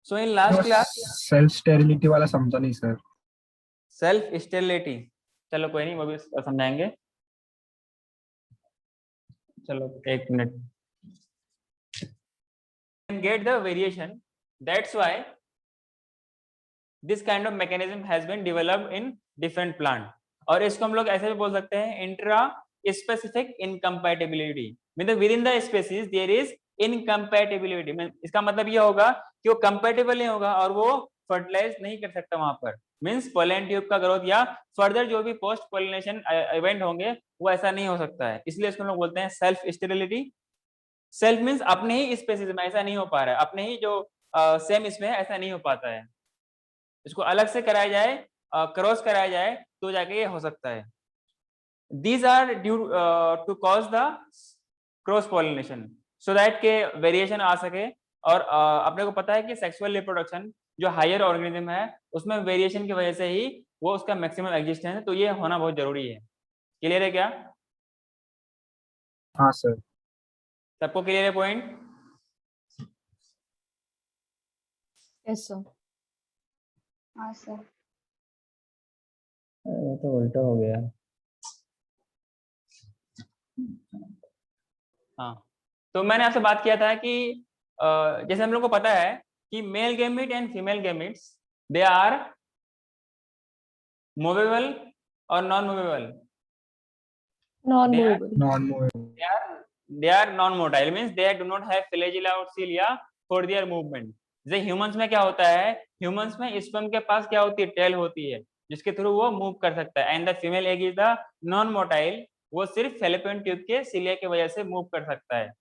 So in last class self sterility वाला समझा नहीं सर। सेल्फ स्टेरिलिटी, चलो कोई नहीं, वो भी समझाएंगे। चलो एक minute. Get the variation, that's why this kind of mechanism has been developed in different plant। और इसको हम लोग ऐसे भी बोल सकते हैं इंट्रा स्पेसिफिक इनकम्पैटिबिलिटी, मतलब within the species there is incompatibility. इसका मतलब ये होगा कि वो कंपैटिबल नहीं होगा और वो फर्टिलाइज नहीं कर सकता वहां पर। मींस पोलन ट्यूब का ग्रोथ या फर्दर जो भी पोस्ट पोलिनेशन इवेंट होंगे वो ऐसा नहीं हो सकता है, इसलिए इसको हम लोग बोलते हैं सेल्फ स्टेरिलिटी। सेल्फ मींस अपने ही स्पेसीज में ऐसा नहीं हो पा रहा है, अपने ही जो सेम इसमें ऐसा नहीं हो पाता है, इसको अलग से कराया जाए, क्रॉस कराया जाए तो जाके ये हो सकता है। These are due to cause the cross pollination, so that के वेरिएशन आ सके। और अपने को पता है कि सेक्सुअल रिप्रोडक्शन जो हायर ऑर्गेनिज्म है उसमें वेरिएशन की वजह से ही वो उसका मैक्सिमम एग्जिस्टेंस है, तो ये होना बहुत जरूरी है। क्लियर है क्या? हाँ सर। सबको क्लियर है पॉइंट? Yes sir. हाँ सर। तो उल्टा हो गया। हाँ, तो मैंने आपसे बात किया था कि जैसे हम लोग को पता है कि male gamete and female gametes they are movable और non movable. Non movable. Non movable. they are non motile, means they do not have flagella or cilia for their movement। जैसे ह्यूमंस में क्या होता है, ह्यूमंस में sperm के पास क्या होती है, टेल होती है जिसके थ्रू वो मूव कर सकता है। And the female egg is the non motile, वो सिर्फ फैलोपियन ट्यूब के सिलिया की वजह से मूव कर सकता है।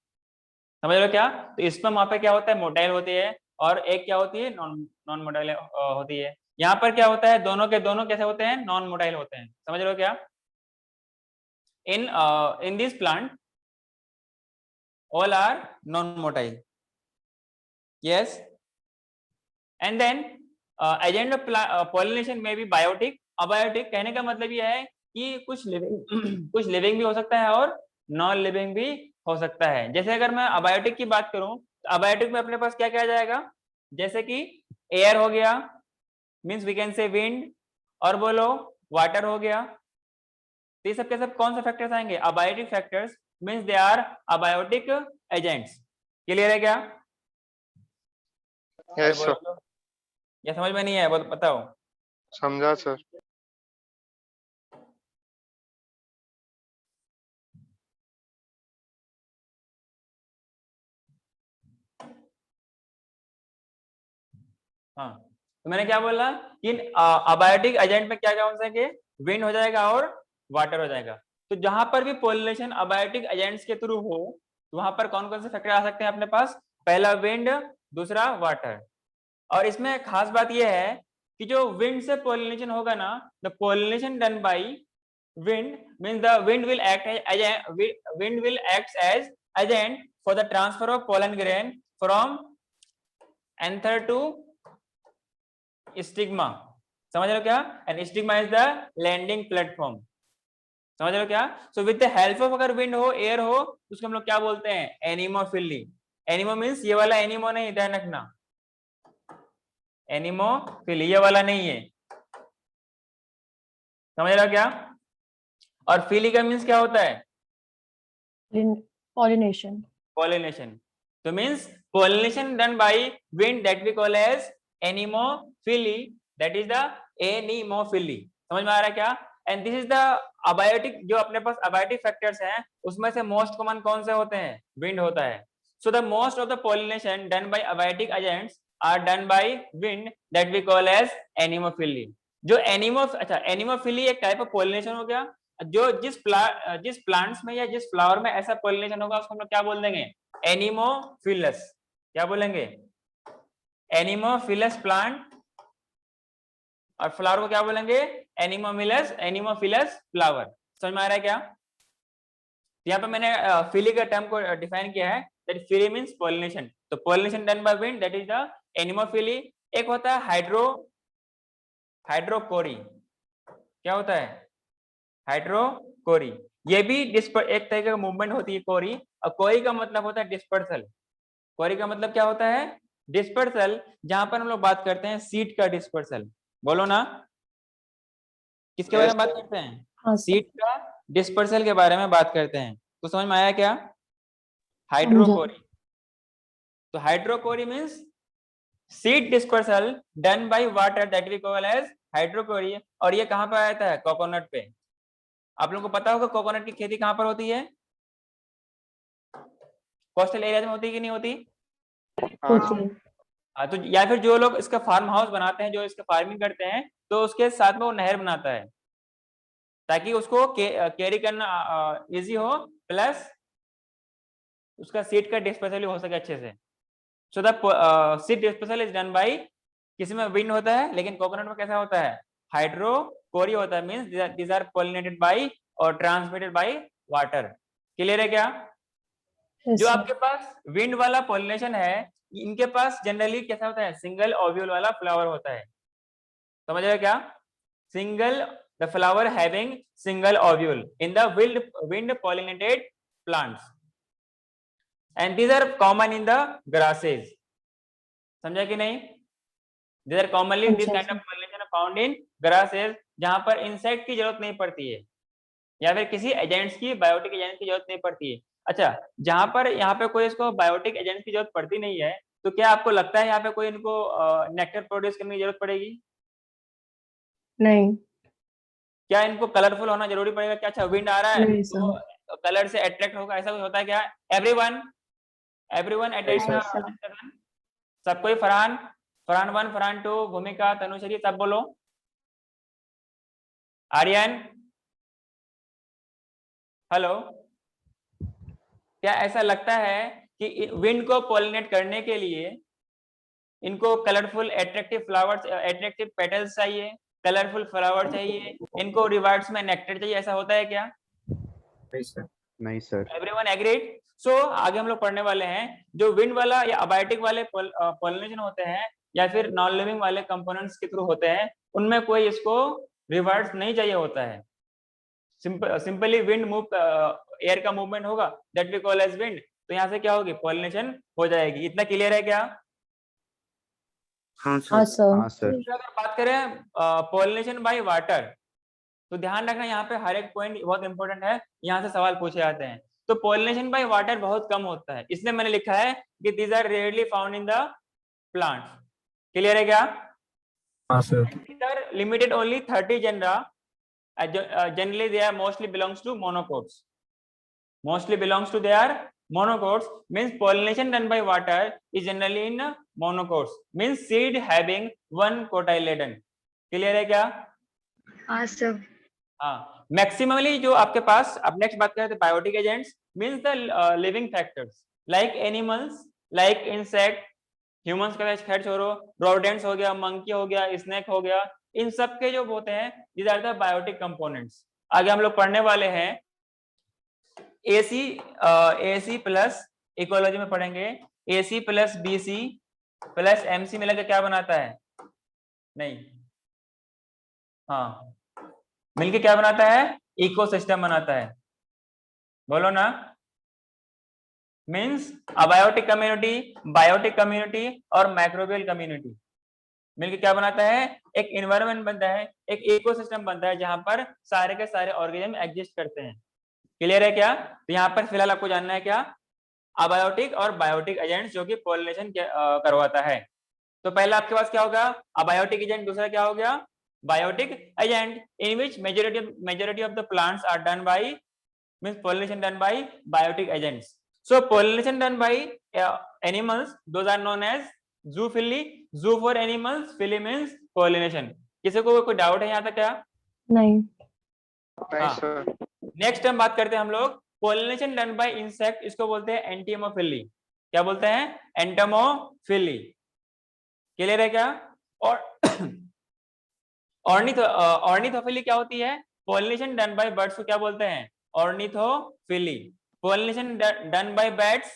समझ लो क्या? तो स्पर्म वहां पे क्या होता है, मोटाइल होती है, और एग क्या होती है, नॉन मोटाइल होती है। यहाँ पर क्या होता है, दोनों के दोनों कैसे होते हैं, नॉन मोटाइल होते हैं। समझ लो क्या? इन this plant all are non-motile, yes। and then agent of pollination may be biotic, abiotic। कहने का मतलब यह है कि कुछ लिविंग कुछ लिविंग भी हो सकता है और नॉन लिविंग भी हो सकता है। जैसे अगर मैं अबायोटिक की बात करूं तो अबायोटिक में अपने पास क्या क्या आ जाएगा, जैसे कि एयर हो गया, means we can say wind, और बोलो वाटर हो गया। तो ये सब के सब कौन से फैक्टर्स आएंगे, abiotic factors, means they are abiotic agents. Clear है क्या? Yes sir. या समझ में नहीं आया, बताओ। समझा सर। हाँ, तो मैंने क्या बोला कि अबायोटिक एजेंट में क्या क्या हो सके, विंड हो जाएगा और वाटर हो जाएगा। तो जहां पर भी पॉलिनेशन अबायोटिक एजेंट्स के थ्रू हो तो वहां पर कौन कौन से फैक्टर आ सकते हैं अपने पास, पहला विंड, दूसरा वाटर। और इसमें खास बात यह है कि जो विंड से पॉलिनेशन होगा ना, the pollination done by wind means the wind will act as agent for the transfer of pollen grain from anther to stigma. समझ रहे हो क्या? And stigma is the landing platform. समझ रहे हो क्या? So with the help of, अगर wind हो, एयर हो, उसको हम लोग क्या बोलते हैं, एनिमोफिली। एनिमो मींस ये वाला एनिमो नहीं, ध्यान रखना, एनिमोफिली ये वाला नहीं है। समझ रहे हो क्या? और फिली का मींस क्या होता है, पॉलिनेशन। पॉलिनेशन। तो means pollination done by wind that we call as anemophily, that is the anemophily. समझ में आ रहा है क्या? And this is the abiotic, जो अपने पास अबायोटिक फैक्टर्स हैं उसमें से मोस्ट कॉमन कौन से होते हैं, विंड होता है। So the most of the pollination done by abiotic agents are done by wind that we call as anemophily. जो एनिमोफिली एक टाइप ऑफ पॉलिनेशन हो गया। जो जिस प्लांट्स में या जिस फ्लावर में ऐसा पॉलिनेशन होगा उसको हम लोग क्या बोल देंगे, एनिमोफिलस। क्या बोलेंगे, एनिमोफिलस प्लांट। और फ्लावर को क्या बोलेंगे, एनिमोफिलस फ्लावर। समझ में आ रहा है क्या? यहाँ पे मैंने फिली का टर्म को डिफाइन किया है, दैट फिली मींस पॉलिनेशन। तो pollination done by wind that is the anemophily. एक होता है हाइड्रोकोरी। क्या होता है, हाइड्रोकोरी। ये भी एक तरीके का मूवमेंट होती है कोरी, और कोरी का मतलब होता है डिस्पर्सल। कोरी का मतलब क्या होता है, डिस्पर्सल, जहां पर हम लोग बात करते हैं सीड का डिस्पर्सल, बोलो ना किसके बारे में बात करते हैं? हाँ सर, सीड का डिस्पर्सल के बारे में बात करते हैं। तो समझ में आया क्या? समझा। हाइड्रोकोरी। तो hydrochory means seed dispersal done by water that we call as hydrochory. और ये कहां पर आता है? कोकोनट पे। आप लोगों को पता होगा कोकोनट की खेती कहां पर होती है? कोस्टल एरिया में होती है कि नहीं होती? होती है। हाँ, तो या फिर जो लोग इसका फार्म हाउस बनाते हैं, जो इसका फार्मिंग करते हैं, तो उसके साथ में वो नहर बनाता है ताकि उसको कैरी करना इजी हो, प्लस उसका सीड का डिस्पर्सल हो सके अच्छे से। So the seed dispersal is done bye, किसी में विंड होता है लेकिन कोकोनट में कैसा होता है? हाइड्रोकोरी होता है, means these are pollinated by और ट्रांसमिटेड बाय वाटर। क्लियर है क्या? Yes, जो sir. आपके पास विंड वाला पॉलिनेशन है, इनके पास जनरली कैसा होता है? सिंगल ओव्यूल वाला फ्लावर होता है। समझ रहे हो क्या? Single, the flower having single ovule in the wind pollinated plants and these are common in the grasses. समझा कि नहीं? These are commonly this अच्छा, kind of pollination are found in grasses, जहां पर इंसेक्ट की जरूरत नहीं पड़ती है या फिर किसी एजेंट्स की, बायोटिक एजेंट की जरूरत नहीं पड़ती है। अच्छा, जहां पर यहाँ पे कोई इसको बायोटिक एजेंट की जरूरत पड़ती नहीं है, तो क्या आपको लगता है यहाँ पे कोई इनको नेक्टर प्रोड्यूस करने की जरूरत पड़ेगी? नहीं, क्या इनको कलरफुल होना जरूरी पड़ेगा? क्या अच्छा विंड आ रहा है नहीं तो सर। कलर से अट्रैक्ट होगा, ऐसा कुछ होता है क्या? एवरीवन एवरीवन अटेंड नहीं सर। सब कोई। फरहान, फरहान 1, फरहान 2, भूमिका, तनुश्री, सब बोलो। आर्यन, हेलो। क्या ऐसा लगता है कि विंड को पॉलिनेट करने के लिए इनको colourful attractive flowers, attractive petals चाहिए, कलरफुल फ्लावर चाहिए, इनको रिवार्ड्स में नेक्टर चाहिए, ऐसा होता है क्या? नहीं सर। नहीं सर। Everyone agreed? सो आगे हम लोग पढ़ने वाले हैं जो विंड वाला या अबायोटिक वाले पॉलिनेशन होते हैं या फिर नॉन लिविंग वाले कंपोनेंट्स के थ्रू होते हैं, उनमें कोई इसको रिवार्ड्स नहीं चाहिए होता है। सिंपली विंड मूव, एयर का मूवमेंट होगा, that we call as wind, तो यहाँ से क्या होगी? पॉलिनेशन हो जाएगी। इतना क्लियर है क्या? हाँ हाँ सर। सर। हाँ सर। तो अगर बात करें पॉलिनेशन बाय वाटर, तो ध्यान रखना यहाँ पे हर एक पॉइंट बहुत इंपॉर्टेंट है, यहाँ से सवाल पूछे जाते हैं। तो पॉलिनेशन बाय वाटर बहुत कम होता है, इसलिए मैंने लिखा है कि these are rarely found in the plant. Clear है क्या? हाँ sir. These are limited only 30 genera. Generally they are mostly belongs to monocots. Mostly belongs to their monocots, means pollination done by water is generally in monocots, means seed having one cotyledon. Clear है क्या? हाँ sir. हाँ, maximally जो आपके पास, अब next बात करें तो biotic agents means the living factors like animals, like insect, humans का खैर छोड़ो, रोडेंट्स हो गया, मंकी हो गया, स्नेक हो गया, इन सब के जो होते हैं these are the biotic components. आगे हम लोग पढ़ने वाले हैं एसी प्लस, इकोलॉजी में पढ़ेंगे AC plus BC plus MC मिलकर क्या बनाता है? नहीं, हाँ, मिलके क्या बनाता है? इकोसिस्टम बनाता है। बोलो ना, means abiotic community, biotic community और माइक्रोबियल कम्युनिटी मिलके क्या बनाता है? एक एनवायरनमेंट बनता है, एक इकोसिस्टम बनता है जहां पर सारे के सारे ऑर्गेनिज्म एग्जिस्ट करते हैं। क्लियर है क्या? तो यहाँ पर फिलहाल आपको जानना है क्या? अबायोटिक और बायोटिक एजेंट्स जो कि पॉलिनेशन करवाता है। तो पहला आपके पास क्या होगा? Abiotic agent. दूसरा क्या हो गया? Biotic agent, in which majority of the plants are done by, means pollination done by biotic agents. So pollination done by animals, those are known as zoophily. Zoo for animals, phily means pollination. किसी को कोई doubt है यहाँ तक क्या? नहीं। हाँ, next हम बात करते हैं हम लोग pollination done by insect, इसको बोलते हैं एंटीमोफिली। क्या बोलते हैं? एंटोमोफिली। क्लियर है क्या? और ऑर्निथोफिली क्या होती है? pollination done by birds को क्या बोलते हैं? Ornithophily. Pollination done bye bats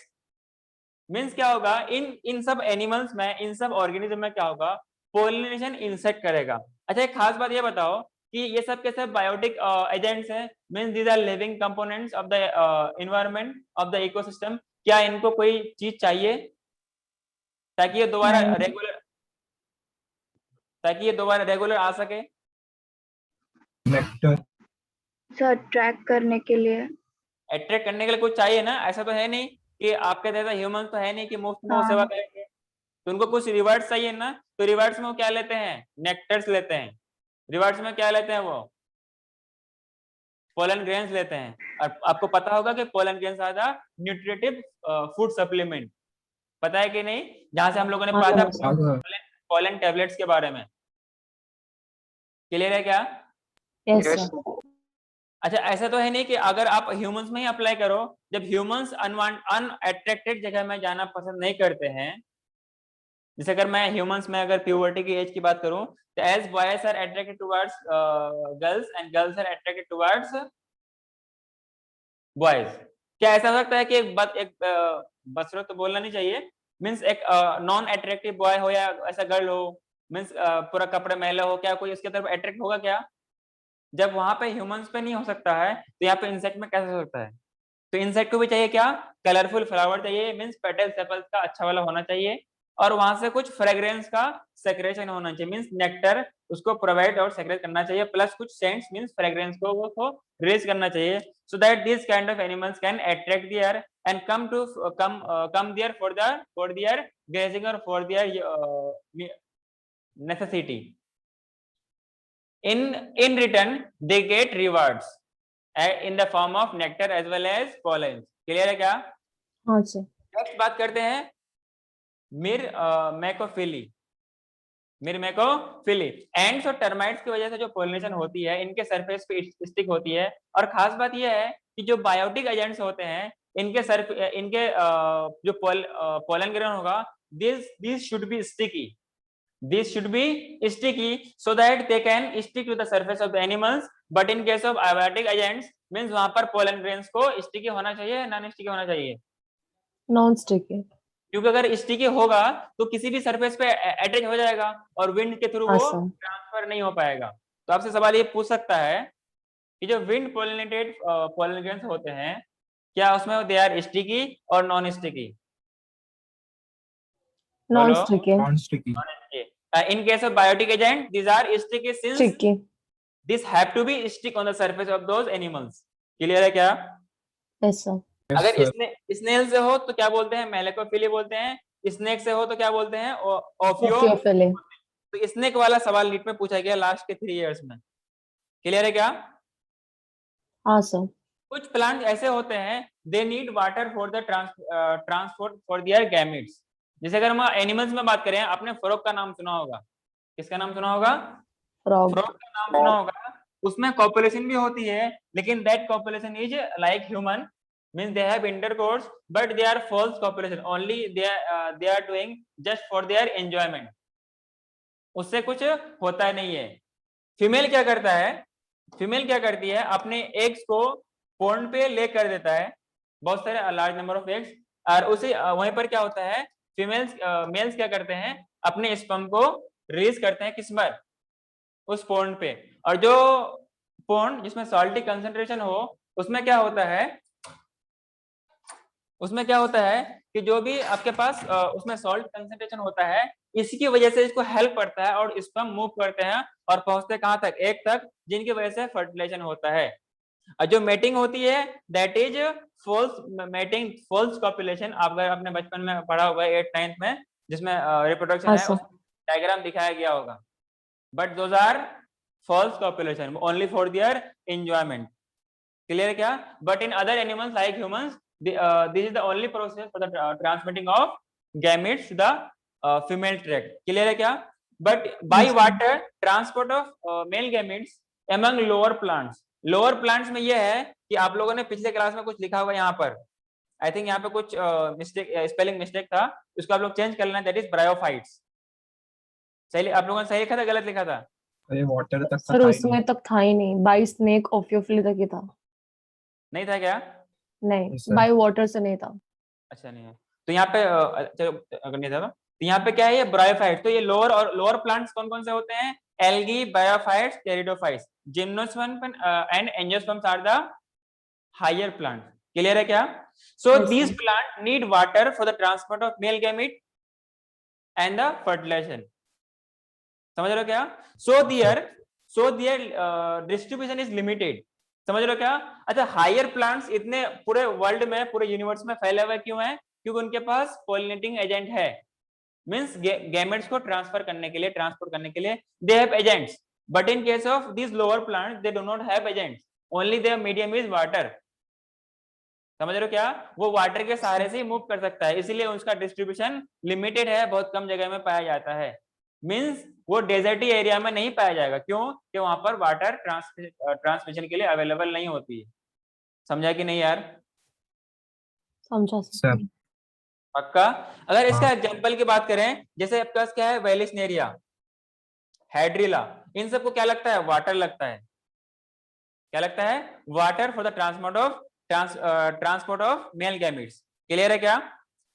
means क्या होगा? इन सब एनिमल्स में, इन सब ऑर्गेनिज्म में क्या होगा? पॉलिनेशन इंसेक्ट करेगा। अच्छा, एक खास बात ये बताओ कि ये सब के सब बायोटिक एजेंट्स हैं, means these are living components of the environment of the ecosystem. क्या इनको कोई चीज चाहिए? ताकि ये दोबारा नहीं। रेगुलर आ सके। नेक्टर। सर ट्रैक करने के लिए। अट्रैक्ट करने के लिए कुछ चाहिए ना, ऐसा तो है नहीं कि आपके जैसा ह्यूमन तो है नहीं कि मुफ्त में वो सेवा करेंगे, तो उनको कुछ रिवार्ड्स चाहिए ना। तो रिवार्ड्स में वो क्या लेते हैं? नेक्टर्स लेते हैं। रिवार्ड्स में क्या लेते हैं वो? पोलन ग्रेन्स लेते हैं। और आपको पता होगा कि pollen grains are the nutritive food supplement, पता है कि नहीं? जहां से हम लोगों ने हाँ पढ़ा था सर। पोलन टैबलेट्स के बारे में। क्लियर है क्या? Yes Yes, sir. अच्छा, ऐसा तो है नहीं कि अगर आप ह्यूमंस में ही अप्लाई करो, जब ह्यूमंस अनअट्रैक्टेड जगह में जाना पसंद नहीं करते हैं, जैसे अगर मैं ह्यूमंस में अगर प्यूबर्टी की एज की बात करूं, तो as boys are attracted towards girls and girls are attracted towards boys, क्या ऐसा हो सकता है कि बसरो तो बोलना नहीं चाहिए, मींस एक नॉन अट्रैक्टिव बॉय हो या ऐसा गर्ल हो, मींस पूरा कपड़े मैले हो, क्या कोई इसके तरफ अट्रैक्ट होगा क्या? जब वहां पे ह्यूमंस पे नहीं हो सकता है, तो यहाँ पे इंसेक्ट में कैसे हो सकता है? तो इंसेक्ट को भी चाहिए क्या? कलरफुल फ्लावर चाहिए, मींस पेटल सेपल्स का अच्छा वाला होना चाहिए, और वहां से कुछ फ्रेग्रेंस का सेक्रेशन होना चाहिए, मींस नेक्टर उसको प्रोवाइड और सेक्रेट करना चाहिए, प्लस कुछ सेंट्स मींस फ्रेग्रेंस को वो रेज करना चाहिए, so that this kind of animals can attract there and come there for their grazing और for their necessity. In return they get rewards in the form of nectar as well as pollen. Clear है क्या? हाँ जी। Next बात करते हैं मिरमेकोफिली. Ends और termites की वजह से जो पोलिनेशन होती है, इनके सरफेस पे स्टिक होती है, और खास बात यह है कि जो बायोटिक एजेंट्स होते हैं, इनके जो पोलन ग्रेन होगा, this should be sticky. These should be sticky so that they can stick to the surface of the animals. But in case of abiotic agents, means वहां पर pollen grains को sticky होना चाहिए, non sticky होना चाहिए? Non sticky. क्योंकि अगर sticky होगा तो किसी भी सरफेस पे अटैच हो जाएगा और विंड के थ्रू हाँ वो सर। ट्रांसफर नहीं हो पाएगा. तो आपसे सवाल ये पूछ सकता है कि जो विंड पोलिनेटेड पोलन ग्रेन्स होते हैं, क्या उसमें दे आर स्टिकी और नॉन स्टिकी? नॉन बोलो. Sticky. non-sticky. In case of biotic agent, these are sticky since sticky. this have to be stick on the surface of those animals. Clear है क्या? Yes sir. Yes, अगर sir. Snail से हो तो क्या बोलते हैं? मेलेकोफिली बोलते हैं. स्नेक से हो तो क्या बोलते हैं? ओफियोफिली। तो स्नेक वाला सवाल नीट में पूछा गया लास्ट के 3 इयर्स में. क्लियर है क्या? हाँ सर। कुछ प्लांट ऐसे होते हैं, they need water for the transport for their gametes. जैसे अगर हम एनिमल्स में बात करें, आपने फ्रॉग का नाम सुना होगा. किसका नाम सुना होगा? फ्रॉग। फ्रॉग का नाम सुना होगा. उसमें कॉपुलेशन भी होती है, लेकिन that copulation is like human, means they have intercourse, but they are false copulation, only they are doing just for their enjoyment. उससे कुछ होता नहीं है. फीमेल क्या करता है? फीमेल क्या करती है? अपने एग्स को पोन्ड पे ले कर देता है, बहुत सारे लार्ज नंबर ऑफ एग्स, और उसे वहीं पर क्या होता है, मेल्स क्या करते हैं? अपने स्पर्म को रिलीज करते हैं किस पर? उस पोन्ड पे. और जो पोन्ड जिसमें सॉल्टी कंसंट्रेशन हो, उसमें क्या होता है कि जो भी आपके पास उसमें सॉल्ट कंसंट्रेशन होता है, इसकी वजह से इसको हेल्प करता है और स्पर्म मूव करते हैं और पहुंचते कहां तक? एग तक, जिनकी वजह से फर्टिलाइजेशन होता है. और जो मेटिंग होती है, that is false mating, false copulation. अगर आपने बचपन में पढ़ा होगा 8th 9th में, जिसमें रिप्रोडक्शन हाँ है, सर। डायग्राम दिखाया गया होगा. But those are false copulation only for their enjoyment. Clear है क्या? But in other animals like humans, this is the only process for the transmitting of gametes to the female tract. Clear है क्या? But by Yes, sir. water transport of male gametes among lower plants. Lower plants में यह है कि आप लोगों ने पिछले क्लास में कुछ लिखा हुआ यहाँ पर, आई थिंक यहाँ पे कुछ मिस्टेक, स्पेलिंग मिस्टेक था, उसको आप लोग चेंज कर लेना. That is bryophytes. सही आप लोगों ने सही लिखा था, गलत लिखा था? अरे वाटर तक सर था ही उसमें नहीं. तक था ही नहीं, बाई स्नेक ओफियोफिली तक ही था। नहीं था क्या? नहीं, Yes, sir. बाई वाटर से नहीं था। अच्छा नहीं है. तो यहाँ पे चलो अगर नहीं था तो यहाँ पे क्या है? ये ब्रायोफाइट्स. तो ये लोअर प्लांट्स कौन कौन से होते हैं? Algae, bryophytes, pteridophytes. Gymnosperm and angiosperms are the higher plant. Clear है क्या? So Yes, these sir. Plant need water for the transport of male gamete and the fertilization. समझ रहे हो क्या? so their distribution is limited. समझ रहे हो क्या? अच्छा, हायर प्लांट्स इतने पूरे वर्ल्ड में, पूरे यूनिवर्स में फैले हुए क्यों हैं? क्योंकि उनके पास पॉलिनेटिंग एजेंट है, मींस गैमेट्स को ट्रांसफर करने के लिए, ट्रांसपोर्ट करने के लिए they have agents. But in case of this lower plants they do not have agents, only their medium is water. समझ रहे हो क्या? वो वाटर के सहारे से ही मूव कर सकता है, इसीलिए उसका डिस्ट्रीब्यूशन लिमिटेड है, बहुत कम जगह में पाया जाता है. मींस वो डेजर्टी एरिया में नहीं पाया जाएगा. क्यों? कि वहां पर वाटर ट्रांसमिशन के लिए अवेलेबल नहीं होती है. समझा कि नहीं यार? समझा सर. पक्का? अगर इसका हाँ. एग्जांपल की बात करें, जैसे आपके पास क्या है, वेलिस्नेरिया, हाइड्रिला, इन सबको क्या लगता है? वाटर लगता है. क्या लगता है? Water for the transport of male gametes. Clear है क्या?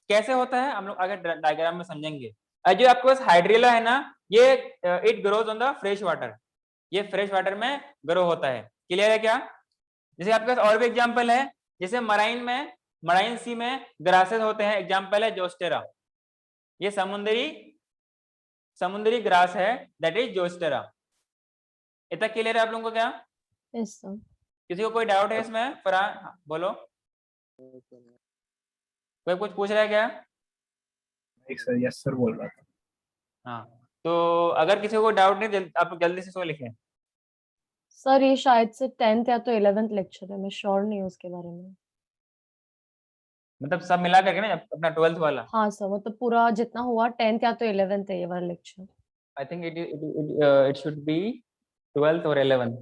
कैसे होता है हम लोग आगे डायग्राम में समझेंगे. जो आपके पास हाइड्रिला है ना, ये it grows on the fresh water. ये फ्रेश वाटर में ग्रो होता है. क्लियर है क्या? जैसे आपके पास और भी एग्जांपल है, जैसे मराइन सी में ग्रासेस होते हैं. एग्जांपल है जोस्टेरा. ये समुद्री ग्रास है, दैट इज जोस्टेरा. इतना क्लियर है आप लोगों को क्या? Yes sir. किसी को कोई डाउट है इसमें? फरहान बोलो. कोई कुछ पूछ रहा है क्या? सर यस सर बोल रहा था. हाँ, तो अगर किसी को कोई डाउट नहीं, आप जल्दी से सो लिखें. सर ये शायद से 10th या तो 11th लेक्चर है, मैं श्योर नहीं हूँ उसके बारे में. मतलब सब मिला करके ना, अपना 12th वाला. हाँ सर, मतलब पूरा जितना हुआ 10th या तो 11th है ये वाला lecture. I think it should be 12th और 11th.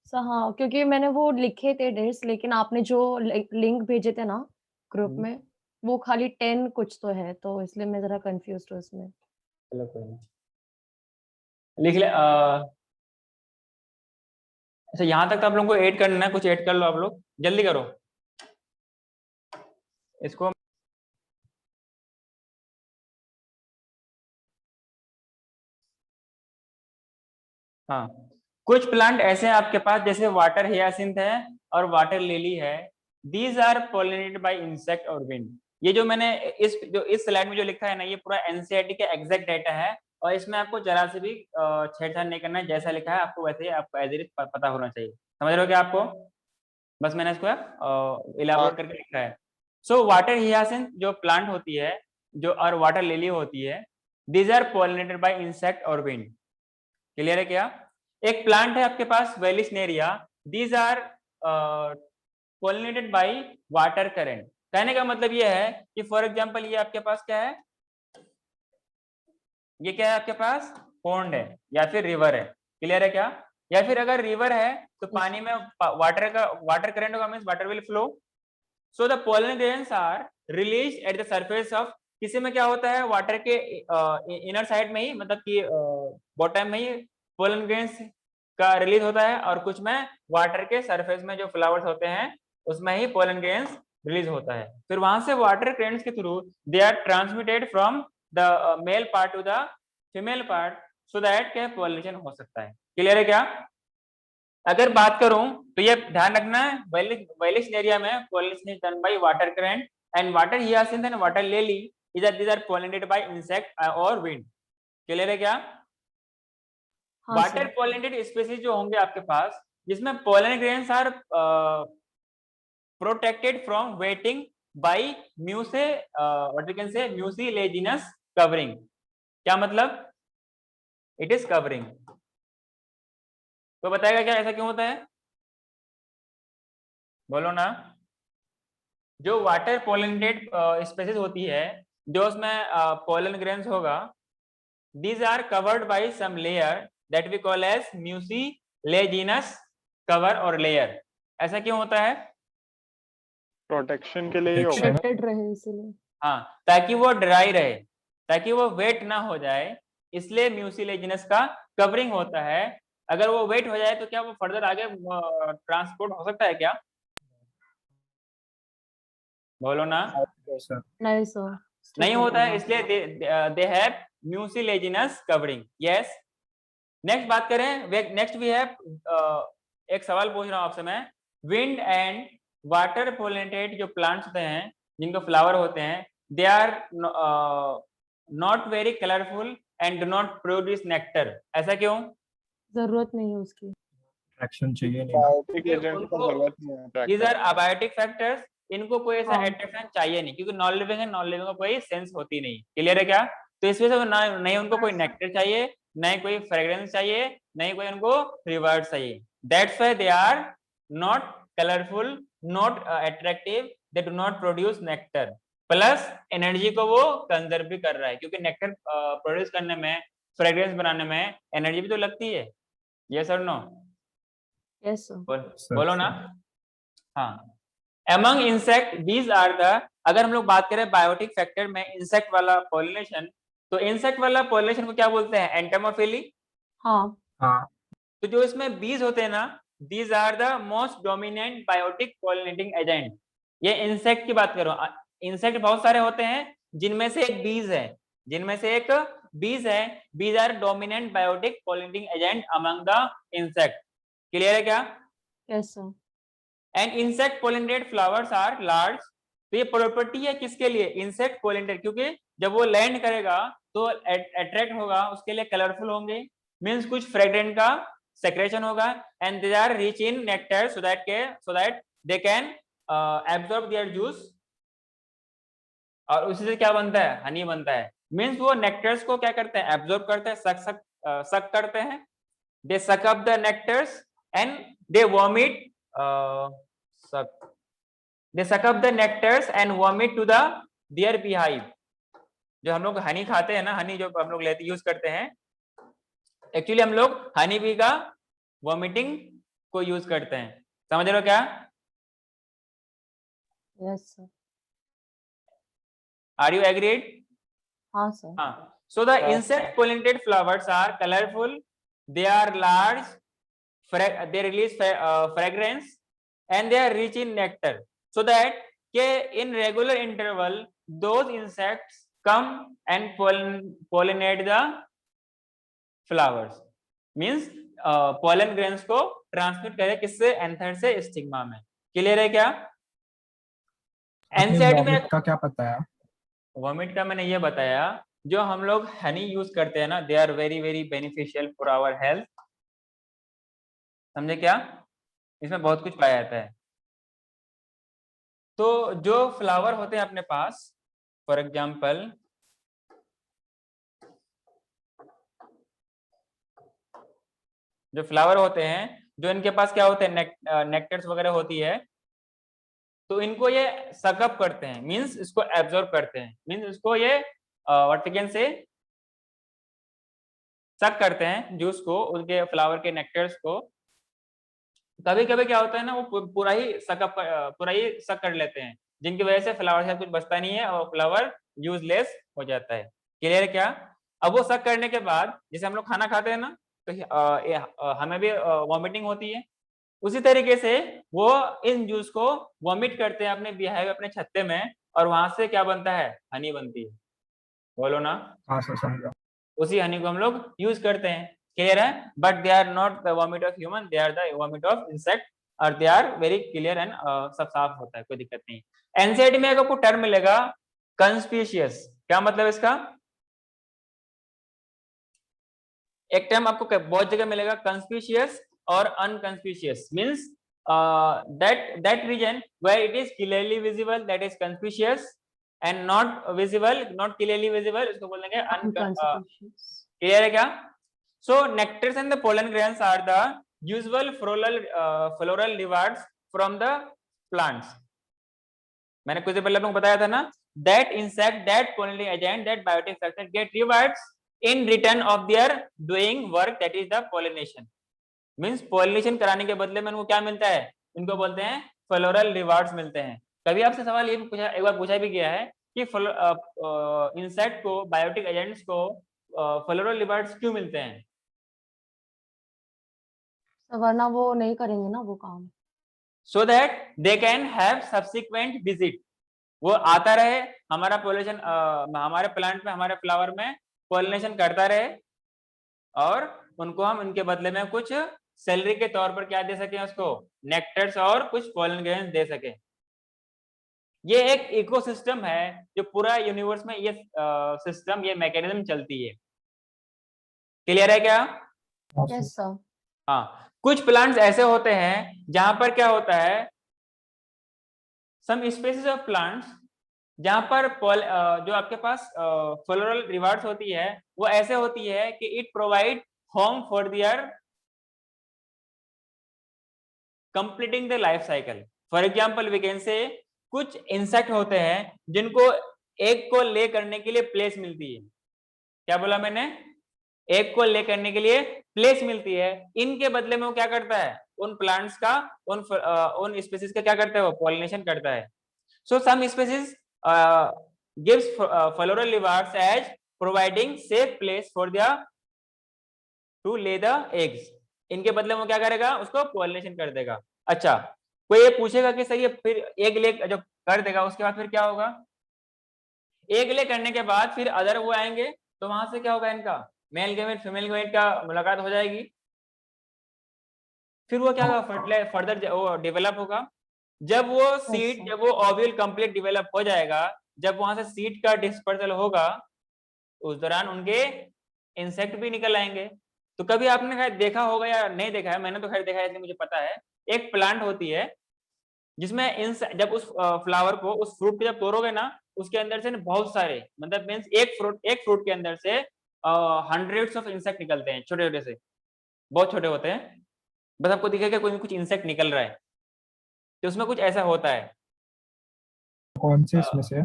सर हाँ, क्योंकि मैंने वो लिखे थे डेट्स, लेकिन आपने जो लिंक भेजे थे ना ग्रुप में, वो खाली 10 कुछ तो है, तो इसलिए मैं जरा कंफ्यूज्ड हूँ इसमें. चलो कोई नहीं, लिख ले. अच्छा, यहाँ तक तो आप लोगों को ऐड करना है, कुछ ऐड कर लो आप लोग, जल्दी करो इसको. हाँ, कुछ प्लांट ऐसे हैं आपके पास, जैसे वाटर हियासिंथ है और वाटर लिली है. These are pollinated by insect और विंड. ये जो मैंने इस स्लाइड में जो लिखा है ना, ये पूरा एनसीईआरटी का एग्जैक्ट डेटा है, और इसमें आपको जरा से भी छेड़छाड़ नहीं करना है. जैसा लिखा है आपको वैसे ही आपको एज इट इज पता होना चाहिए. समझ रहे हो क्या आपको? बस मैंने इसको इलाबोरेट करके लिखा है. सो वाटर हियासिंथ जो प्लांट होती है, जो और वाटर लिली होती है, these are pollinated by insect और विंड. क्लियर है क्या? एक प्लांट है आपके पास Vallisneria, these are pollinated by water current. कहने का मतलब ये है कि फॉर एग्जांपल ये आपके पास क्या है, ये क्या है आपके पास? पॉन्ड है या फिर रिवर है. क्लियर है क्या? या फिर अगर रिवर है तो पानी में वाटर करंट होगा, means water will flow. So the pollen grains are release at the surface of. किसी में क्या होता है, वाटर के इनर साइड में ही, मतलब कि बॉटम में ही पोलन ग्रेन्स का रिलीज होता है, और कुछ में वाटर के सरफेस में जो फ्लावर्स होते हैं उसमें ही पोलन ग्रेन्स रिलीज होता है. फिर वहां से वाटर ग्रेन्स के through they are transmitted from the male part to the female part, so that क्या पोलिनेशन हो सकता है. क्लियर है क्या? अगर बात करूं तो ये ध्यान रखना है, वेलिस्नेरिया में pollination is done by water current, and water hyacinth and water lily these are pollinated by insect or wind. Clear है क्या? वाटर पॉलिनेटेड स्पीसीज जो होंगे आपके पास, जिसमें pollen grains are protected from wetting by mucilaginous covering. क्या मतलब? It is covering. तो बताएगा क्या ऐसा क्यों होता है? बोलो ना. जो वाटर पॉलिनेटेड स्पीसीज होती है, जो उसमें पोलन ग्रेन्स होगा, these are covered by some layer that we call as mucilaginous cover or layer. ऐसा क्यों होता है? प्रोटेक्शन के लिए प्रोटेक्टेड रहे इसलिए. हाँ, ताकि वो ड्राई रहे, ताकि वो वेट ना हो जाए, इसलिए म्यूसिलेजिनस का कवरिंग होता है. अगर वो वेट हो जाए तो क्या वो फर्दर आगे ट्रांसपोर्ट हो सकता है क्या? बोलो ना. नहीं सर, नहीं होता है, इसलिए they have mucilaginous covering. Yes. Next बात करें, नेक्स्ट वी हैव, एक सवाल पूछ रहा हूं आपसे मैं. विंड एंड वाटर पॉलिनेटेड जो प्लांट्स होते हैं, जिनको फ्लावर होते हैं, they are not very colourful and do not produce nectar. ऐसा क्यों? जरूरत नहीं है उसकी। अट्रैक्शन चाहिए नहीं ना। बायोटिक एजेंट का जरूरत नहीं है These attract are abiotic factors, इनको कोई ऐसा हाँ। अट्रैक्शन चाहिए नहीं, क्योंकि नॉन लिविंग है, नॉन लिविंग को कोई सेंस होती नहीं। क्लियर है क्या? तो इस वजह से ना नहीं उनको कोई नेक्टर चाहिए, ना ही कोई फ्रेग्रेंस चाहिए, ना ही कोई उनको रिवार्ड चाहिए। That's why they are not colourful, not attractive, they do not produce nectar. Plus energy को वो कंजर्व भी कर रहा है, क्योंकि नेक्टर प्रोड्यूस करने में, फ्रेग्रेंस बनाने में एनर्जी भी तो लगती है। यस और नो? Yes sir. बोलो ना। हाँ, among insect these are the, अगर हम लोग बात करें बायोटिक फैक्टर में इंसेक्ट वाला पॉलिनेशन, तो इंसेक्ट वाला पॉलिनेशन को क्या बोलते हैं? एंटोमोफिली। हाँ हाँ तो जो इसमें बीज होते हैं ना, these are the most dominant biotic pollinating agent। ये इंसेक्ट की बात करो, इंसेक्ट बहुत सारे होते हैं, जिनमें से एक बीज है, जिनमें से एक बीज है। Bees are dominant biotic pollinating agent among the insect. Clear है क्या? Yes sir. And insect pollinated flowers are large. तो ये प्रॉपर्टी है किसके लिए? इंसेक्ट पोलिनेटेड, क्योंकि जब वो लैंड करेगा तो अट्रैक्ट होगा, उसके लिए कलरफुल होंगे, मींस कुछ फ्रेग्रेंट का सेक्रेशन होगा, and they are rich in nectar so that they can absorb their juice. और उसी से क्या बनता है? हनी बनता है। मींस वो नेक्टर्स को क्या करते हैं? एब्जॉर्ब करते हैं, सक करते हैं। दे सक up the nectars and they vomit they suck up the nectars and vomit to the their beehive। जो हम लोग हनी खाते हैं ना, हनी जो हम लोग लेते यूज करते हैं, एक्चुअली हम लोग हनी बी का वॉमिटिंग को यूज करते हैं। समझ रहे हो क्या? Yes sir. Are you agreed? हाँ सर। हाँ। So the insect pollinated flowers are colorful, they are large, they release fragrance and they are rich in nectar, so that in regular interval those insects come and pollinate the flowers। means pollen grains को transmit करे, किससे? Anther से stigma में। Clear है क्या? NCERT में का क्या पता है? वॉमिट का मैंने ये बताया, जो हम लोग हनी यूज करते हैं ना, they are very very beneficial for our health. समझे क्या? इसमें बहुत कुछ पाया जाता है। तो जो फ्लावर होते हैं अपने पास, फॉर एग्जाम्पल जो फ्लावर होते हैं, जो इनके पास क्या होते हैं? नेक्टर्स वगैरह होती है, तो इनको ये सकअप करते हैं, मींस इसको एब्जॉर्ब करते हैं, मींस इसको ये व्हाट कैन से सक करते हैं जूस को, उनके फ्लावर के नेक्टर्स को। कभी कभी क्या होता है ना, वो पूरा ही सक कर लेते हैं, जिनकी वजह से फ्लावर से कुछ बचता नहीं है और फ्लावर यूजलेस हो जाता है। क्लियर है क्या? अब वो सक करने के बाद, जैसे हम लोग खाना खाते हैं ना, तो हमें भी वॉमिटिंग होती है, उसी तरीके से वो इन जूस को वॉमिट करते हैं अपने बिहाइव, अपने छत्ते में, और वहां से क्या बनता है? हनी बनती है। बोलो ना। हाँ सर, समझा। उसी हनी को हम लोग यूज करते हैं। क्लियर है? But they are not the vomit of human, they are the vomit of insect, और they are very clear and सब साफ होता है, कोई दिक्कत नहीं। एनसीईआरटी में आपको टर्म मिलेगा कंस्पीशियस। क्या मतलब इसका? एक टर्म आपको बहुत जगह मिलेगा, कंस्पीशियस और unconspicuous. Means that region where it is clearly visible, that is conspicuous, and not visible, not clearly visible, इसको बोलेंगे Unconspicuous। क्लियर है क्या? So nectars and the pollen grains are the usual floral rewards from the plants। मैंने कुछ देर पहले आपको बताया था ना, that insect, that pollinating agent, that biotic factor get rewards in return of their doing work, that is the pollination। Means pollination कराने के बदले में उनको क्या मिलता है? इनको बोलते हैं फ्लोरल रिवार्ड्स मिलते हैं। कभी आपसे सवाल ये भी पूछा, एक बार पूछा भी गया है कि इंसेक्ट को, बायोटिक एजेंट्स को फ्लोरल रिवार्ड्स क्यों मिलते हैं? वरना वो नहीं करेंगे ना वो काम। सो that they can have subsequent visit. वो आता रहे, हमारा पॉलिनेशन, हमारे प्लांट में, हमारे फ्लावर में पॉलिनेशन करता रहे, और उनको हम इनके बदले में कुछ सैलरी के तौर पर क्या दे सकें? उसको नेक्टर्स और कुछ पॉलन ग्रेन्स दे सकें। ये एक इकोसिस्टम है जो पूरा यूनिवर्स में ये सिस्टम, ये मैकेनिज्म चलती है। क्लियर है क्या? हाँ यस सर। सर। हाँ, कुछ प्लांट्स ऐसे होते हैं जहां पर क्या होता है, सम स्पीसीज ऑफ प्लांट्स जहां पर जो आपके पास फ्लोरल रिवार्ड्स होती है वो ऐसे होती है कि it provide home for their completing the life cycle. For example we can say कुछ इंसेक्ट होते हैं जिनको एग को ले करने के लिए प्लेस मिलती है। क्या बोला मैंने? एग को ले करने के लिए प्लेस मिलती है। इनके बदले में वो क्या करता है, उन प्लांट्स का, उन स्पीसीज का क्या करता है, वो पॉलिनेशन करता है। So some species gives floral rewards as providing safe place for their to lay the eggs। इनके बदले में वो क्या करेगा, उसको पॉलिनेशन कर देगा। अच्छा, कोई ये पूछेगा कि सही है फिर एग ले जब कर देगा उसके बाद फिर क्या होगा? एग ले करने के बाद फिर अदर वो आएंगे तो वहां से क्या होगा, इनका मेल गेमेट फीमेल गेमेट का मुलाकात हो जाएगी। फिर वो क्या होगा, फर्दर वो डेवलप होगा। जब वो सीड, अच्छा। जब वो ओव्यूल कंप्लीट डेवलप हो जाएगा, जब वहां से सीड का डिस्पर्सल होगा, उस दौरान उनके इंसेक्ट भी निकल आएंगे। तो कभी आपने खैर देखा होगा या नहीं देखा है, मैंने तो खैर देखा है इसलिए मुझे पता है। एक प्लांट होती है जिसमें जब उस फ्लावर को, उस फ्रूट को जब तोड़ोगे ना, उसके अंदर से बहुत सारे, मतलब मीन्स एक फ्रूट के अंदर से हंड्रेड्स ऑफ इंसेक्ट निकलते हैं, छोटे छोटे से, बहुत छोटे होते हैं। बस आपको दिखेगा कोई कुछ इंसेक्ट निकल रहा है, तो उसमें कुछ ऐसा होता है। कौन से इसमें से?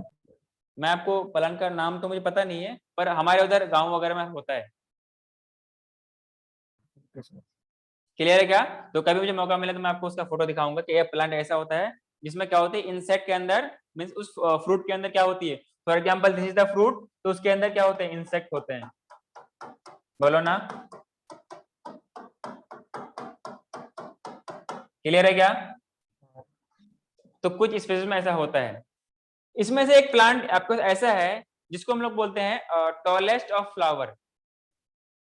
मैं आपको प्लांट का नाम तो मुझे पता नहीं है, पर हमारे उधर गांव वगैरह में होता है। क्लियर है क्या? तो कभी मुझे मौका मिले तो मैं आपको उसका फोटो दिखाऊंगा कि ये प्लांट ऐसा होता है जिसमें क्या होती है, इंसेक्ट के अंदर, मीन्स उस फ्रूट के अंदर क्या होती है। For example this is the fruit, तो उसके अंदर क्या होते हैं, इंसेक्ट होते हैं। बोलो ना, क्लियर है क्या? तो कुछ स्पीशीज में ऐसा होता है। इसमें से एक प्लांट आपको ऐसा है जिसको हम लोग बोलते हैं टॉलेस्ट ऑफ फ्लावर।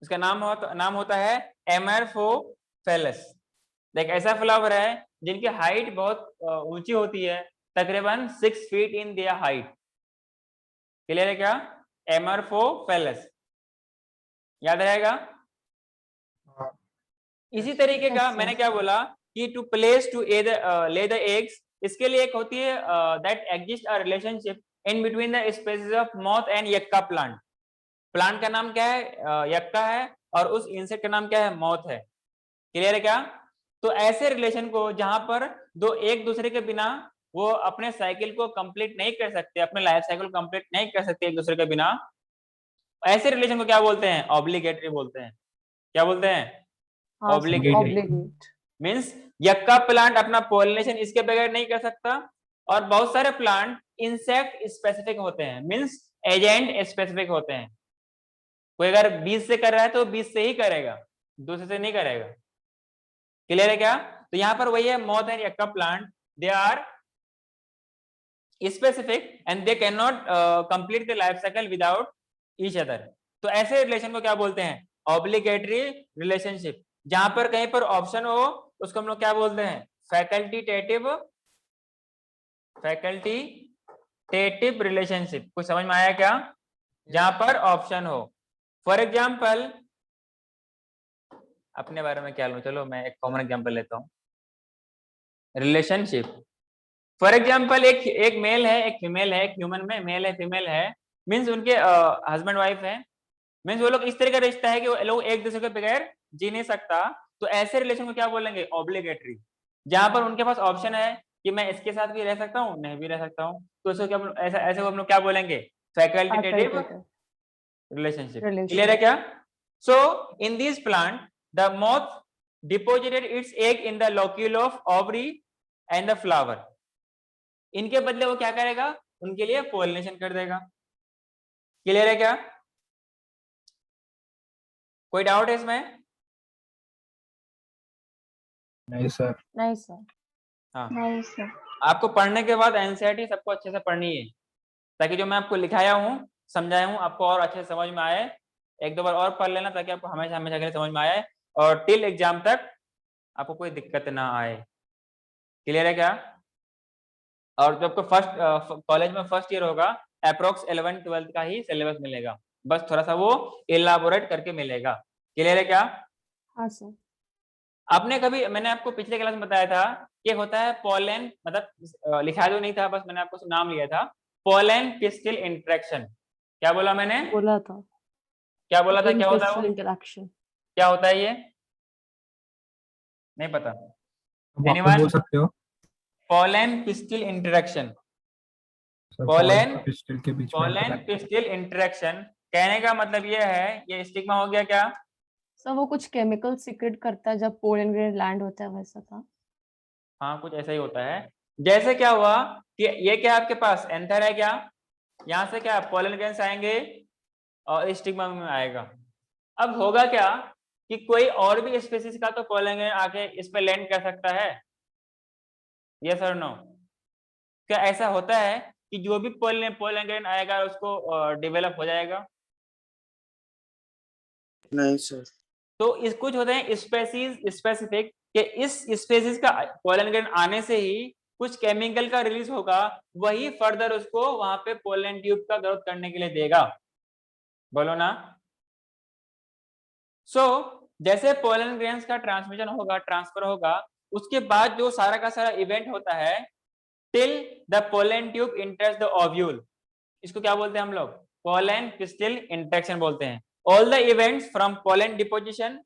इसका नाम होता है एमरफोफेलस। एक ऐसा फ्लावर है जिनकी हाइट बहुत ऊंची होती है, तकरीबन 6 feet in their height. Clear है क्या? एमरफोफेलस, याद रहेगा। हाँ। इसी तरीके का Yes, मैंने sir. क्या बोला कि to place to lay the eggs, इसके लिए एक होती है that exist a relationship in between the species of moth and yucca plant. Plant का नाम क्या है, यक्का है, और उस इंसेक्ट का नाम क्या है, मॉथ है। क्लियर है क्या? तो ऐसे रिलेशन को जहां पर दो एक दूसरे के बिना वो अपने साइकिल को कंप्लीट नहीं कर सकते, अपने लाइफ साइकिल कंप्लीट नहीं कर सकते एक दूसरे के बिना, ऐसे रिलेशन को क्या बोलते हैं, ऑब्लिगेटरी बोलते हैं। क्या बोलते हैं? हाँ, ऑब्लिगेटरी। obligate. मीन्स यक्का प्लांट अपना पॉलिनेशन इसके बगैर नहीं कर सकता, और बहुत सारे प्लांट इंसेक्ट स्पेसिफिक होते हैं, मीन्स एजेंट स्पेसिफिक होते हैं। कोई अगर बीज से कर रहा है तो बीज से ही करेगा, दूसरे से नहीं करेगा। क्लियर है क्या? तो यहाँ पर वही है, moth and yucca plant, they are specific and they can not complete the life cycle without each other. तो ऐसे रिलेशन को क्या बोलते हैं, ऑब्लिगेटरी रिलेशनशिप। जहां पर कहीं पर ऑप्शन हो उसको हम लोग क्या बोलते हैं, फैकल्टीटेटिव रिलेशनशिप। कुछ समझ में आया क्या? जहां पर ऑप्शन हो। फॉर एग्जाम्पल, अपने बारे में क्या लूं, चलो मैं एक कॉमन एग्जाम्पल लेता हूं, रिलेशनशिप। फॉर एग्जाम्पल एक मेल है, एक फीमेल है, एक ह्यूमन में मेल है, फीमेल है, मीन्स उनके हस्बैंड वाइफ है, मीन्स वो लोग इस तरह का रिश्ता है कि वो लोग एक दूसरे के बगैर जी नहीं सकता। तो ऐसे रिलेशन को क्या बोलेंगे, ऑब्लिगेटरी। जहां पर उनके पास ऑप्शन है कि मैं इसके साथ भी रह सकता हूँ, नहीं भी रह सकता हूँ, तो इसको क्या, ऐसे हम लोग क्या बोलेंगे, facultative Facultative relationship. relation. Clear है क्या? So in this plant the moth deposited its egg in the locule of ovary and the flower। इनके बदले वो क्या करेगा, उनके लिए पॉलिनेशन कर देगा। क्लियर है क्या? कोई डाउट है इसमें? नहीं सर। नहीं सर। हाँ, नहीं सर। आपको पढ़ने के बाद एनसीईआरटी सबको अच्छे से पढ़नी है, ताकि जो मैं आपको लिखाया हूँ, समझाया हूँ, आपको और अच्छे से समझ में आए। एक दो बार और पढ़ लेना ताकि आपको हमेशा हमेशा के लिए समझ में आए, और टिल एग्जाम तक आपको कोई दिक्कत ना आए। क्लियर है क्या? और जो आपको फर्स्ट कॉलेज में फर्स्ट ईयर होगा अप्रोक्स 11th 12th का ही सिलेबस मिलेगा, बस थोड़ा सा वो इलाबोरेट करके मिलेगा। क्लियर है क्या? हाँ सर। आपने कभी, मैंने आपको पिछले क्लास में बताया था कि होता है पोलन, मतलब लिखा जो नहीं था, बस मैंने आपको नाम लिया था, पोलन पिस्टिल इंटरेक्शन। क्या बोला मैंने? बोला था क्या बोला था? क्या होता है वो? इंटरेक्शन। क्या होता है ये? नहीं पता? वापस Anyone? बोल सकते हो pollen pistil interaction. Sir? Pollen pistol के बीच में पोलन interact- पिस्टिल इंटरेक्शन कहने का मतलब ये है, ये स्टिग्मा हो गया क्या? सर वो कुछ केमिकल सीक्रेट करता है जब पोलन ग्रेन लैंड होता है, वैसा था। हाँ कुछ ऐसा ही होता है। जैसे क्या हुआ कि ये क्या आपके पास एंथर है क्या, यहाँ से क्या पोलन ग्रेन्स आएंगे और स्टिग्मा में आएगा। अब होगा क्या कि कोई और भी स्पीसीज का तो पोलन ग्रेन आके इस पे लैंड कर सकता है, यस और नो? क्या ऐसा होता है कि जो भी पोलन ग्रेन आएगा उसको डेवलप हो जाएगा? नहीं सर। तो इस कुछ होते हैं स्पेसीज स्पेसिफिक कि इस स्पेसीज का पोलन ग्रेन आने से ही कुछ केमिकल का रिलीज होगा, वही फर्दर उसको वहां पे पोलन ट्यूब का ग्रोथ करने के लिए देगा। बोलो ना। सो जैसे पोलन ग्रेन्स का ट्रांसमिशन होगा, ट्रांसफर होगा, उसके बाद जो सारा का सारा इवेंट होता है till the pollen tube इंटर्स the ovule, इसको क्या बोलते हैं हम लोग? पोलन पिस्टिल इंटरेक्शन बोलते हैं। All the events from pollen deposition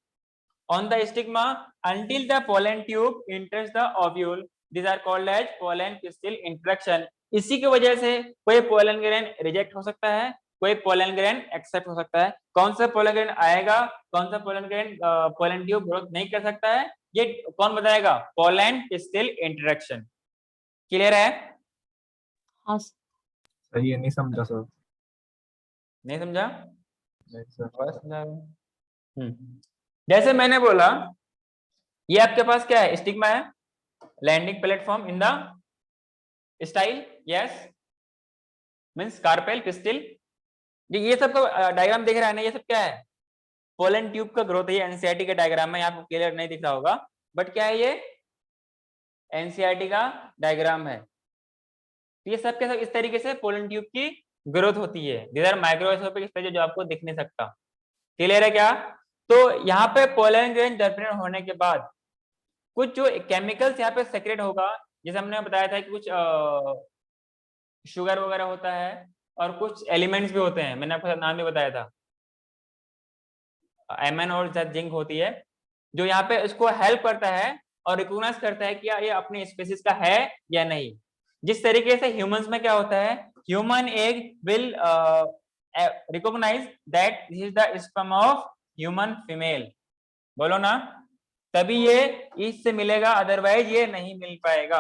on the stigma until the pollen tube enters the ovule, these are called as pollen pistil interaction। इसी की वजह से कोई पोलन ग्रेन रिजेक्ट हो सकता है, कोई पोलन ग्रेन एक्सेप्ट हो सकता है। कौन सा पोलन ग्रेन आएगा, कौन सा pollen grain pollen tube growth नहीं कर सकता है, ये कौन बताएगा? Pollen pistil interaction. क्लियर है? हाँ सर। सही है, नहीं समझा सर। नहीं समझा? नहीं सर। बस जैसे मैंने बोला, ये आपके पास क्या है? स्टिग्मा है, landing platform in the style, yes, means carpel pistil. ये सब का डायग्राम देख रहा है ना, ये सब क्या है? पोलन ट्यूब का ग्रोथ है। ये एनसीईआरटी का डायग्राम है, यहाँ आपको क्लियर नहीं दिख रहा होगा, बट क्या है ये? एनसीईआरटी का डायग्राम है। तो ये सब के सब इस तरीके से पोलन ट्यूब की ग्रोथ होती है। दीज आर माइक्रोस्कोपिक स्टेज जो आपको दिख नहीं सकता। क्लियर है क्या? तो यहाँ पे पोलन ग्रेन जर्मिनेट होने के बाद कुछ जो केमिकल्स यहाँ पे सेक्रेट होगा, जैसे हमने बताया था कि कुछ शुगर वगैरह होता है और कुछ एलिमेंट्स भी होते हैं, मैंने आपको नाम भी बताया था, एमएन और जिंक होती है, जो यहाँ पे इसको हेल्प करता है और रिकॉग्नाइज करता है कि ये अपने स्पीसीज का है या नहीं। जिस तरीके से ह्यूमंस में क्या होता है, human egg will recognise that this is the sperm of human female. बोलो ना, तभी ये इससे मिलेगा, अदरवाइज ये नहीं मिल पाएगा।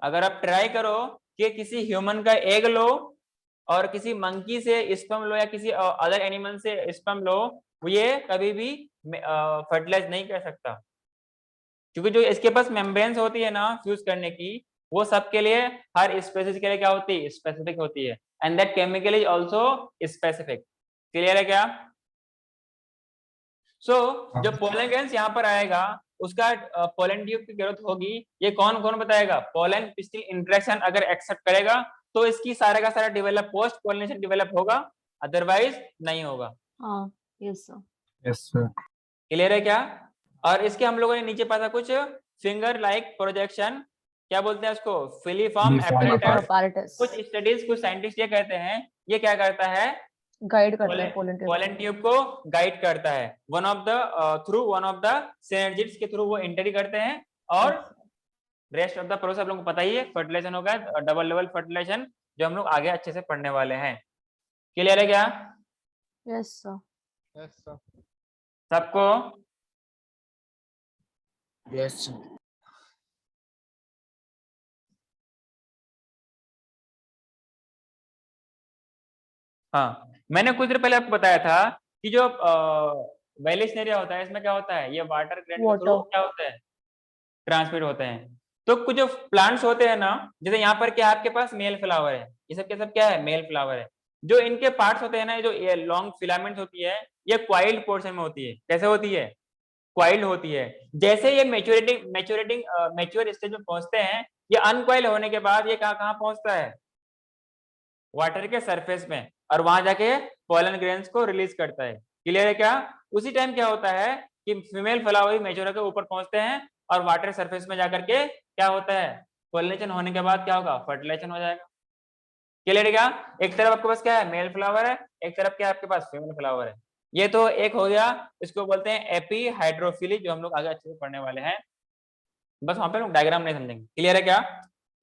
अगर आप ट्राई करो कि किसी ह्यूमन का एग लो और किसी मंकी से स्पर्म लो या किसी अदर एनिमल से स्पर्म लो, ये कभी भी फर्टिलाइज नहीं कर सकता, क्योंकि जो इसके पास मेम्ब्रेन्स होती है ना फ्यूज करने की, वो सबके लिए, हर स्पेसीज के लिए क्या होती है? स्पेसिफिक होती है। And that chemical is also specific. Clear है क्या? जो पोलन ग्रेन्स यहाँ पर आएगा, उसका पोलन ट्यूब की ग्रोथ होगी। ये कौन कौन बताएगा? पोलन पिस्टिल इंटरेक्शन अगर एक्सेप्ट करेगा तो इसकी सारा का सारा डेवलप, पोस्ट पोलिनेशन डेवलप होगा, अदरवाइज नहीं होगा। हाँ, yes sir. Yes sir. Clear है क्या? और इसके हम लोगों ने नीचे पाता कुछ फिंगर लाइक प्रोजेक्शन, क्या बोलते हैं उसको? Filiform apparatus. कुछ स्टडीज, कुछ साइंटिस्ट ये कहते हैं, ये क्या करता है? गाइड करता है पोलन ट्यूब। पोलन ट्यूब को गाइड करता है। वन ऑफ द सिनर्जिड्स के थ्रू वो एंट्री करते हैं, और रेस्ट ऑफ द प्रोसेस आप लोगों को पता ही है, फर्टिलाइजेशन होगा, डबल लेवल फर्टिलाइजेशन, जो हम लोग आगे अच्छे से पढ़ने वाले हैं। क्लियर है क्या? Yes sir. Yes sir. सबको? Yes sir. हाँ, मैंने कुछ देर पहले आपको बताया था कि जो वेलिस एरिया होता है, इसमें क्या होता है? ये वाटर ग्रेड के थ्रू क्या होता है? ट्रांसमिट होते हैं। तो कुछ जो प्लांट्स होते हैं ना, जैसे यहाँ पर क्या आपके पास मेल फ्लावर है, ये सब के सब क्या है? मेल फ्लावर है। जो इनके पार्ट्स होते हैं ना, जो ये लॉन्ग फिलामेंट्स होती है, ये क्वाइल्ड पोर्शन में होती है। कैसे होती है? क्वाइल्ड होती है। जैसे ये मैच्योर स्टेज में पहुंचते हैं, ये अनक्वाइल होने के बाद ये कहाँ पहुंचता है, वाटर के सरफेस में, और वहां जाके पोलन ग्रेन्स को रिलीज करता है। क्लियर है क्या? उसी टाइम क्या होता है कि फीमेल फ्लावर मैच्योर के ऊपर पहुंचते हैं और वाटर सरफेस में जाकर के क्या होता है, पोलिनेशन होने के बाद क्या होगा, फर्टिलाइजेशन हो जाएगा। क्लियर है क्या? एक तरफ आपके पास क्या है, मेल फ्लावर है, एक तरफ क्या है आपके पास, फीमेल फ्लावर है। ये तो एक हो गया, इसको बोलते हैं एपी हाइड्रोफिली, जो हम लोग आगे अच्छे से पढ़ने वाले हैं। बस वहां पे लोग डायग्राम नहीं समझेंगे। क्लियर है क्या?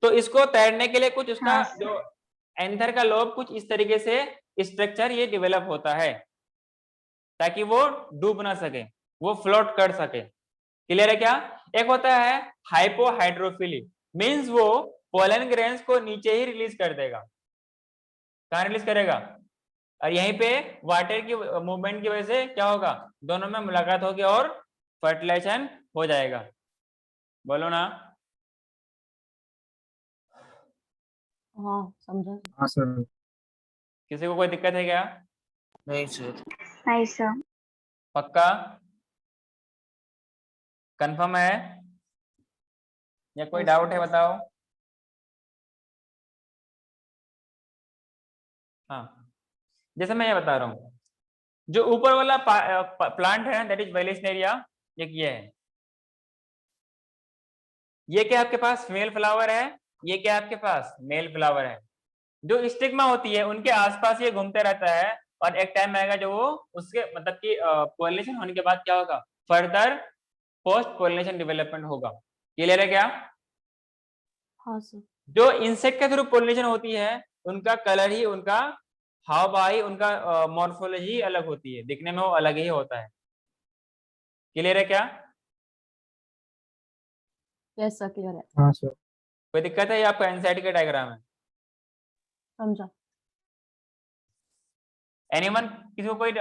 तो इसको तैरने के लिए कुछ उसका हाँ, जो एंथर का लोब कुछ इस तरीके से स्ट्रक्चर ये डेवलप होता है ताकि वो डूब ना सके, वो फ्लोट कर सके। क्लियर है क्या? एक होता है हाइपोहाइड्रोफिली, मींस वो पोलन ग्रेन्स को नीचे ही रिलीज कर देगा। कहां रिलीज करेगा? और यहीं पे वाटर की मूवमेंट की वजह से क्या होगा, दोनों में मुलाकात होगी और फर्टिलाइजेशन हो जाएगा। बोलो ना। हाँ समझा। हाँ सर। किसी को कोई दिक्कत है क्या? नहीं सर। नहीं सर। पक्का? कंफर्म है या कोई Yes, डाउट है? yes. बताओ। हाँ, जैसे मैं ये बता रहा हूँ, जो ऊपर वाला प्लांट है दैट इज वेलिस्नेरिया, ये है, ये क्या आपके पास फीमेल फ्लावर है, ये क्या आपके पास मेल फ्लावर है। जो स्टिग्मा होती है उनके आसपास ये घूमते रहता है, और एक टाइम आएगा जो वो उसके मतलब कि पोलिनेशन होने के बाद क्या होगा, फर्दर पोस्ट पोलिनेशन डेवलपमेंट होगा। क्लियर है क्या? हाँ सर। जो इंसेक्ट के थ्रू पोलिनेशन होती है उनका कलर ही, उनका हाव भाव ही, उनका मॉर्फोलॉजी अलग होती है, दिखने में वो अलग ही होता है। क्लियर है क्या? यस सर, क्लियर है। हाँ सर। कोई दिक्कत है या आपका एनसाइटी का डायग्राम है? समझा। एनीवन? किसी को कोई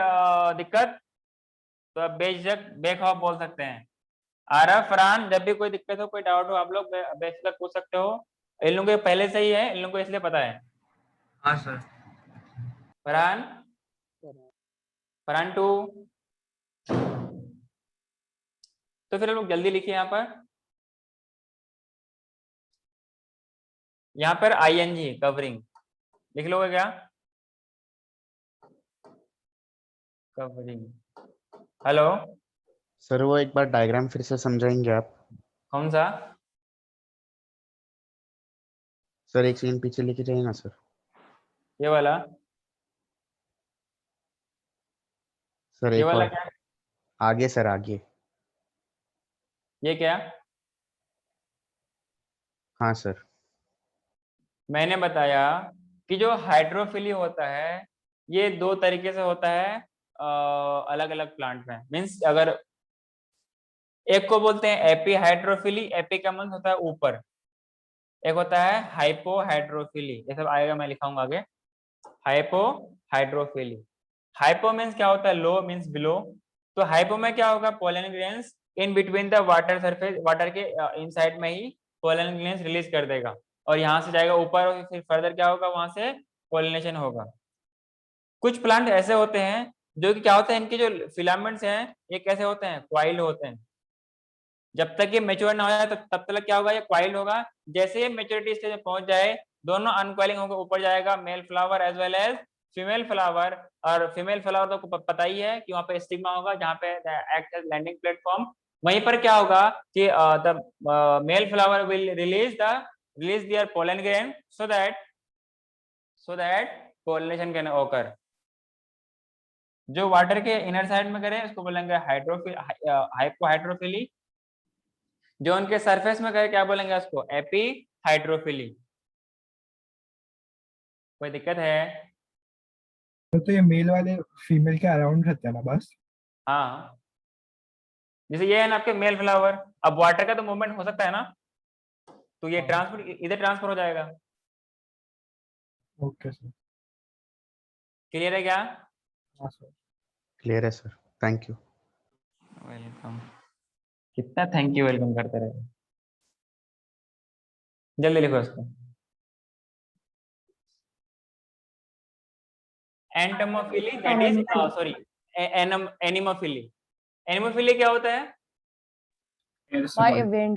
दिक्कत? तो आप बेझिझक बेखौफ बोल सकते हैं। आरफ, फरहान, जब भी कोई दिक्कत हो, कोई डाउट हो, आप लोग बेझिझक पूछ सकते हो। इन लोगों को पहले से ही है, इन लोगों को इसलिए पता है। हाँ सर। फरहान, फरहान 2। तो फिर हम लोग जल्दी लिखिए यहाँ पर आईएनजी कवरिंग लिख लोगे क्या? कवरिंग। हेलो, सर वो एक बार डायग्राम फिर से समझाएंगे आप? कौन सा? सर एक सेकंड पीछे लेके जाइए ना सर। ये वाला? सर ये एक वाला और क्या? आगे सर, आगे। ये क्या? हाँ सर। मैंने बताया कि जो हाइड्रोफिली होता है ये दो तरीके से होता है अलग अलग प्लांट में। मीन्स अगर एक को बोलते हैं एपी हाइड्रोफिली, एपी का मीन्स होता है ऊपर, एक होता है हाइपोहाइड्रोफिली, ये सब आएगा, मैं लिखाऊंगा आगे। हाइपोहाइड्रोफिली, हाइपो मीन्स क्या होता है, लो मीन्स बिलो। तो हाइपो में क्या होगा, pollen grains in between the water surface, water के इनसाइड में ही पोलन ग्रेन्स रिलीज कर देगा और यहाँ से जाएगा ऊपर, और फिर फर्दर क्या होगा, वहां से पोलिनेशन होगा। कुछ प्लांट ऐसे होते हैं जो कि क्या होते हैं, इनके जो फिलामेंट्स हैं ये कैसे होते हैं, क्वाइल होते हैं। जब तक ये मेच्योर ना हो जाए तब तक क्या होगा, ये क्वाइल होगा। जैसे ये मेच्योरिटी स्टेज में पहुंच जाए, दोनों अनक्वाइलिंग होकर ऊपर जाएगा, male flower as well as female flower. और फीमेल फ्लावर तो पता ही है कि वहां पे स्टिग्मा होगा जहाँ पे एक्ट एज लैंडिंग प्लेटफॉर्म। वहीं पर क्या होगा कि the male flower will release there pollen grain so that pollination can ओकर। जो वाटर के इनर साइड में करे उसको बोलेंगे हाइपोहाइड्रोफिली, जो उनके सरफेस में करे क्या बोलेंगे उसको, एपी हाइड्रोफिली। कोई दिक्कत है? तो ये मेल वाले फीमेल के अराउंड रहते हैं ना बस? हाँ, जैसे ये है ना आपके मेल फ्लावर, अब वाटर का तो मूवमेंट हो सकता है ना, तो ये ट्रांसफर इधर ट्रांसफर हो जाएगा। Okay sir. क्लियर है क्या? हाँ सर। क्लियर है सर, थैंक यू। वेलकम। कितना थैंक यू वेलकम करते रहे, जल्दी लिखो इसको। Entomophily that is sorry anemophily. Anemophily क्या होता है, Air से by ball. a wind.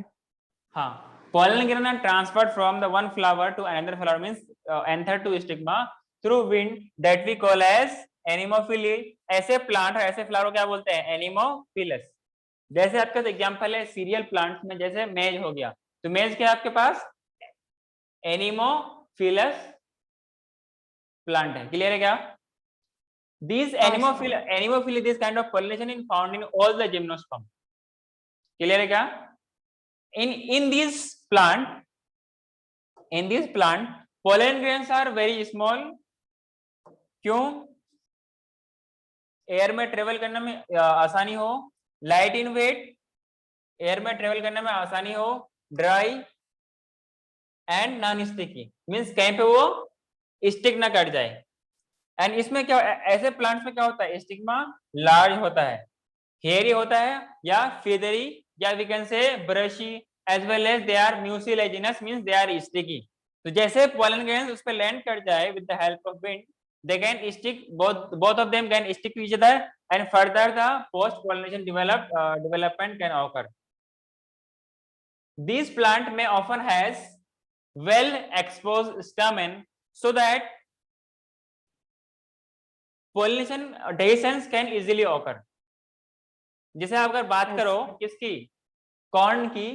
हाँ, pollen grain are transferred from the one flower to another flower means anther to stigma through wind that we call as anemophily. ऐसे plant है, ऐसे flower क्या बोलते हैं? एनिमोफिलस। जैसे आपका एग्जांपल है सीरियल प्लांट्स में, जैसे मेज हो गया, तो मेज क्या है आपके पास? एनिमोफिलस प्लांट है। क्लियर है क्या? These anemophily, this kind of pollination is found in all the gymnosperm. Clear है क्या? In these plant, pollen grains are very small. क्यों? एयर में ट्रेवल करने में आसानी हो, लाइट इन वेट, एयर में ट्रेवल करने में आसानी हो, dry and non sticky, means कहीं पे वो स्टिक ना कट जाए। एंड इसमें क्या, ऐसे प्लांट्स में क्या होता है? स्टिग्मा लार्ज होता है, हेयरी होता है, या फेदरी, या we can say brushy, as well as they are mucilaginous means they are sticky. तो जैसे पोलन ग्रेन्स उस पे लैंड कर जाए with the help of wind, they can stick, both of them can stick to each other, and further the post pollination development can occur. These plant may often has well exposed stamen so that pollination dehiscence can easily occur. जैसे आप अगर बात करो किसकी, corn की,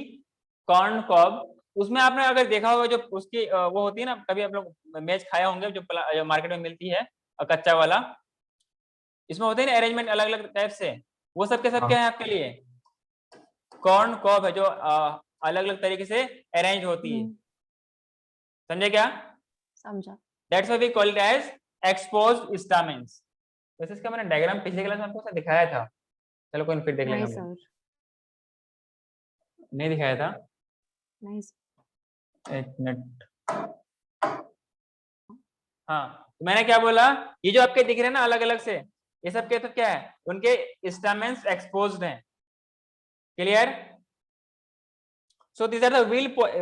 corn cob, उसमें आपने अगर देखा होगा जो उसकी वो होती है ना, कभी आप लोग मेज खाया होंगे जो मार्केट में मिलती है कच्चा वाला, इसमें होते हैं ना अरेंजमेंट अलग अलग टाइप से, वो सब के सब क्या है आपके लिए? कॉर्न कॉब है, जो अलग अलग तरीके से अरेंज होती है। समझे क्या? समझा। That's why we call it as exposed stamens. वैसे इसका मैंने डायग्राम पिछले क्लास में आपको दिखाया था, चलो कोई फिर देख लेना। नहीं सर, नहीं दिखाया था? नहीं सर। एक मिनट। हाँ, तो मैंने क्या बोला, ये जो आपके दिख रहे हैं ना अलग अलग से, ये सब के तो क्या है? उनके स्टामेन्स एक्सपोज्ड हैं। Clear? So these are the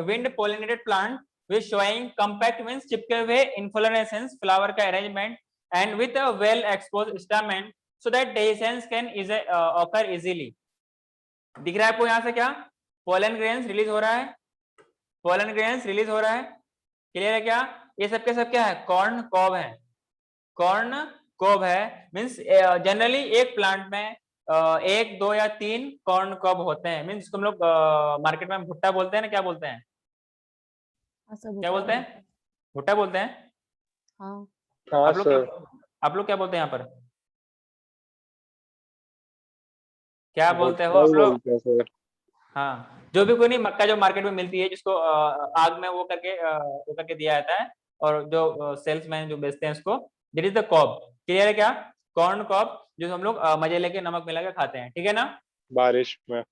wind pollinated plant which showing compact means चिपके हुए इन्फ्लोरेसेंस, फ्लावर का arrangement, and with a well exposed stamen so that dehiscence can occur easily. दिख रहा है आपको यहाँ से क्या? पोलन ग्रेन्स रिलीज हो रहा है, पोलन ग्रेन्स रिलीज हो रहा है। क्लियर है क्या? ये सब के सब क्या है? कॉर्न कॉब है, कॉर्न कॉब है, मींस जनरली एक प्लांट में एक, दो या तीन कॉर्न कॉब होते हैं, मींस जिसको हम लोग मार्केट में भुट्टा बोलते हैं ना, क्या बोलते हैं? क्या बोलते हैं? भुट्टा बोलते हैं। हाँ आप लोग क्या बोलते हैं यहाँ पर? क्या बोलते हो आप लोग? हाँ, जो भी कोई नहीं, मक्का जो मार्केट में मिलती है, जिसको आग में वो करके दिया जाता है, और जो सेल्समैन जो बेचते हैं उसको, that is the cob. Clear है क्या? कॉर्न कॉब, जो हम लोग मजे लेके नमक मिला के खाते हैं, ठीक है ना? बारिश में।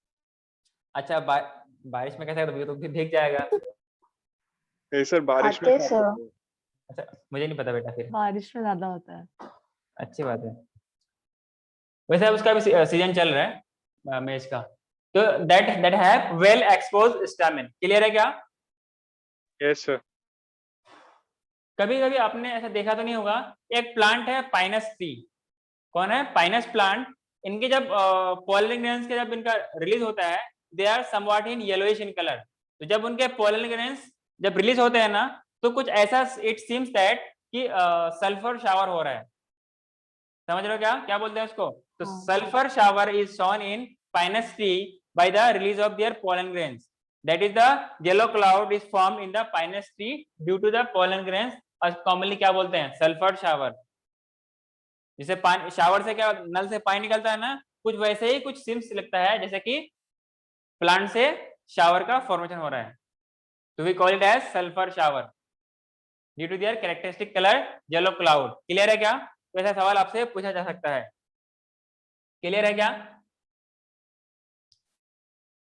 अच्छा, बारिश में कैसे? तो फिर भीग जाएगा। नहीं सर, बारिश में खाते सर। अच्छा, मुझे नहीं पता बेटा, फिर बारिश में ज्यादा होता है। अच्छी बात है। वैसे उसका भी सीजन चल रहा है मेज का, तो that have well exposed stamen. Clear है क्या? Yes sir. कभी कभी आपने ऐसा देखा तो नहीं होगा, एक प्लांट है पाइनस ट्री। कौन है? Pinus plant. इनके जब पोलन ग्रेन्स के जब इनका रिलीज होता है, they are somewhat in yellowish in colour. तो जब उनके पोलन ग्रेन्स जब रिलीज होते हैं ना, तो कुछ ऐसा इट सीम्स दैट कि सल्फर शावर हो रहा है। समझ रहे हो क्या? क्या बोलते हैं उसको? तो sulphur shower is shown in Pinus tree by the release of their pollen grains. That is the yellow cloud is formed in the pinus tree due to the pollen grains, और commonly क्या बोलते हैं? Sulphur shower. जैसे shower से क्या, नल से पानी निकलता है ना, कुछ वैसे ही कुछ सिम्स लगता है जैसे कि प्लांट से शावर का फॉर्मेशन हो रहा है। तो we call it as sulphur shower due to their characteristic colour yellow cloud. Clear है क्या? वैसा सवाल आपसे पूछा जा सकता है। क्लियर है क्या?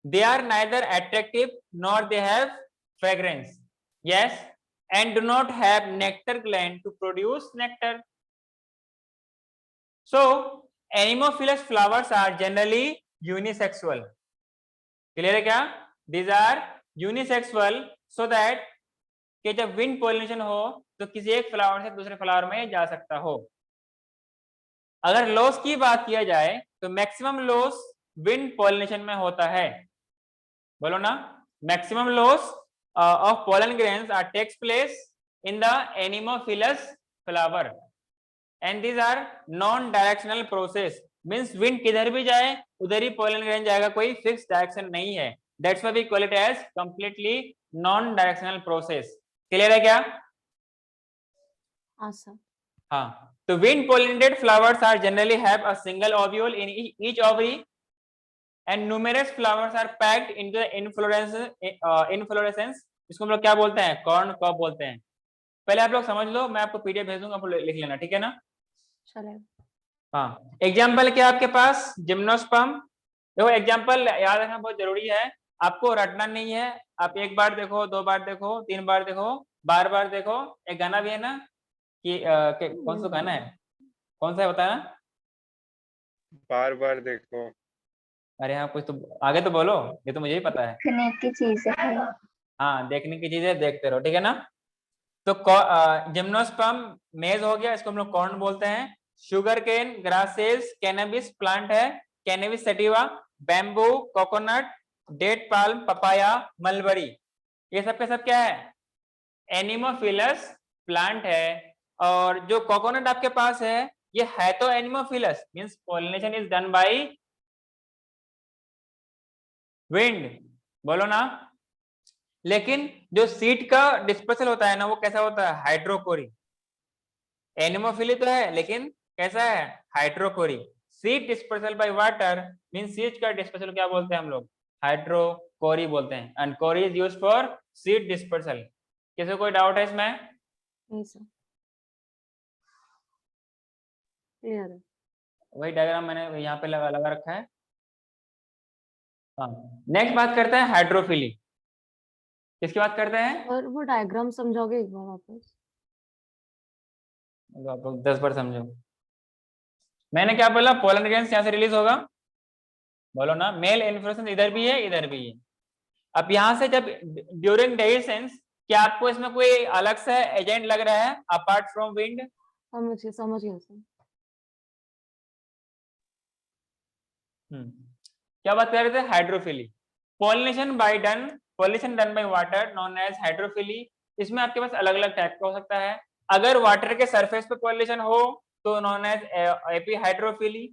They are neither attractive nor they have fragrance. Yes, and do not have nectar gland to produce nectar. So, anemophilous flowers are generally unisexual. Clear है क्या? These are unisexual so that कि जब wind pollination हो तो किसी एक flower से दूसरे फ्लावर में जा सकता हो। अगर लॉस की बात किया जाए तो मैक्सिमम लॉस विंड पॉलिनेशन में होता है। बोलो ना, maximum loss of pollen grains are takes place in the anemophilous flower and these are non directional process, means wind किधर भी जाए उधर ही पोलन ग्रेन जाएगा, कोई फिक्स डायरेक्शन नहीं है। That's why we call it as completely non directional process. Clear है क्या? हाँ सर। हाँ, तो wind pollinated flowers are generally have a single ovule in each ovary and numerous flowers are packed into the inflorescence। इसको हम लोग क्या बोलते हैं? कॉर्न कॉर्ब बोलते हैं। पहले आप लोग समझ लो, मैं आपको पीडीएफ भेज दूंगा, आप लोग लिख लेना, ठीक है ना? चलेगा। हाँ, एग्जाम्पल क्या आपके पास? जिम्नोस्पर्म। देखो एग्जाम्पल याद रखना बहुत जरूरी है, आपको रटना नहीं है। आप एक बार देखो, 2 बार देखो, 3 बार देखो, बार बार देखो। एक गाना भी है ना कि कौन सा गाना है, कौन सा है बताना? बार बार देखो। अरे हाँ, कुछ तो आगे तो बोलो, ये तो मुझे ही पता है। देखने की चीजें है। हाँ, देखने की चीजें देखते रहो, ठीक है ना? तो जिम्नोस्पर्म मेज हो गया, इसको हम लोग कॉर्न बोलते हैं। Sugarcane, grasses, cannabis plant है, cannabis sativa, bamboo, coconut, date palm, papaya, mulberry, ये सब के सब क्या है? एनिमोफिलस प्लांट है। और जो कोकोनट आपके पास है ये है तो anemophilous, means pollination is done by wind, बोलो ना। लेकिन जो सीड का डिस्पर्सल होता है ना, वो कैसा होता है? हाइड्रोकोरी। एनिमोफिली तो है लेकिन कैसा है? Hydrochory. Seed dispersal by water means seed का डिस्पर्सल क्या बोलते हैं हम लोग? हाइड्रोकोरी बोलते हैं। And chory is used for seed dispersal. किसी को कोई डाउट है इसमें? नहीं सर, क्लियर है। वही डायग्राम मैंने यहाँ पे लगा रखा है। हाँ, नेक्स्ट बात करते हैं हाइड्रोफिली। किसकी बात करते हैं? और वो डायग्राम समझाओगे एक बार वापस? आप लोग 10 बार समझो। मैंने क्या बोला? पोलन ग्रेन्स यहाँ से रिलीज होगा, बोलो ना। मेल इन्फ्लोरेसेंस इधर भी है, इधर भी है। अब यहाँ से जब ड्यूरिंग डेhiscence, क्या आपको इसमें कोई अलग से एजेंट लग रहा है अपार्ट फ्रॉम विंड? समझ गया सर। क्या बात कर रहे थे? Hydrophily. Pollination done by water known as hydrophily. इसमें आपके पास अलग अलग टाइप का हो सकता है। अगर वाटर के सरफेस पे पॉलिनेशन हो तो नॉन एज एपीहाइड्रोफिली।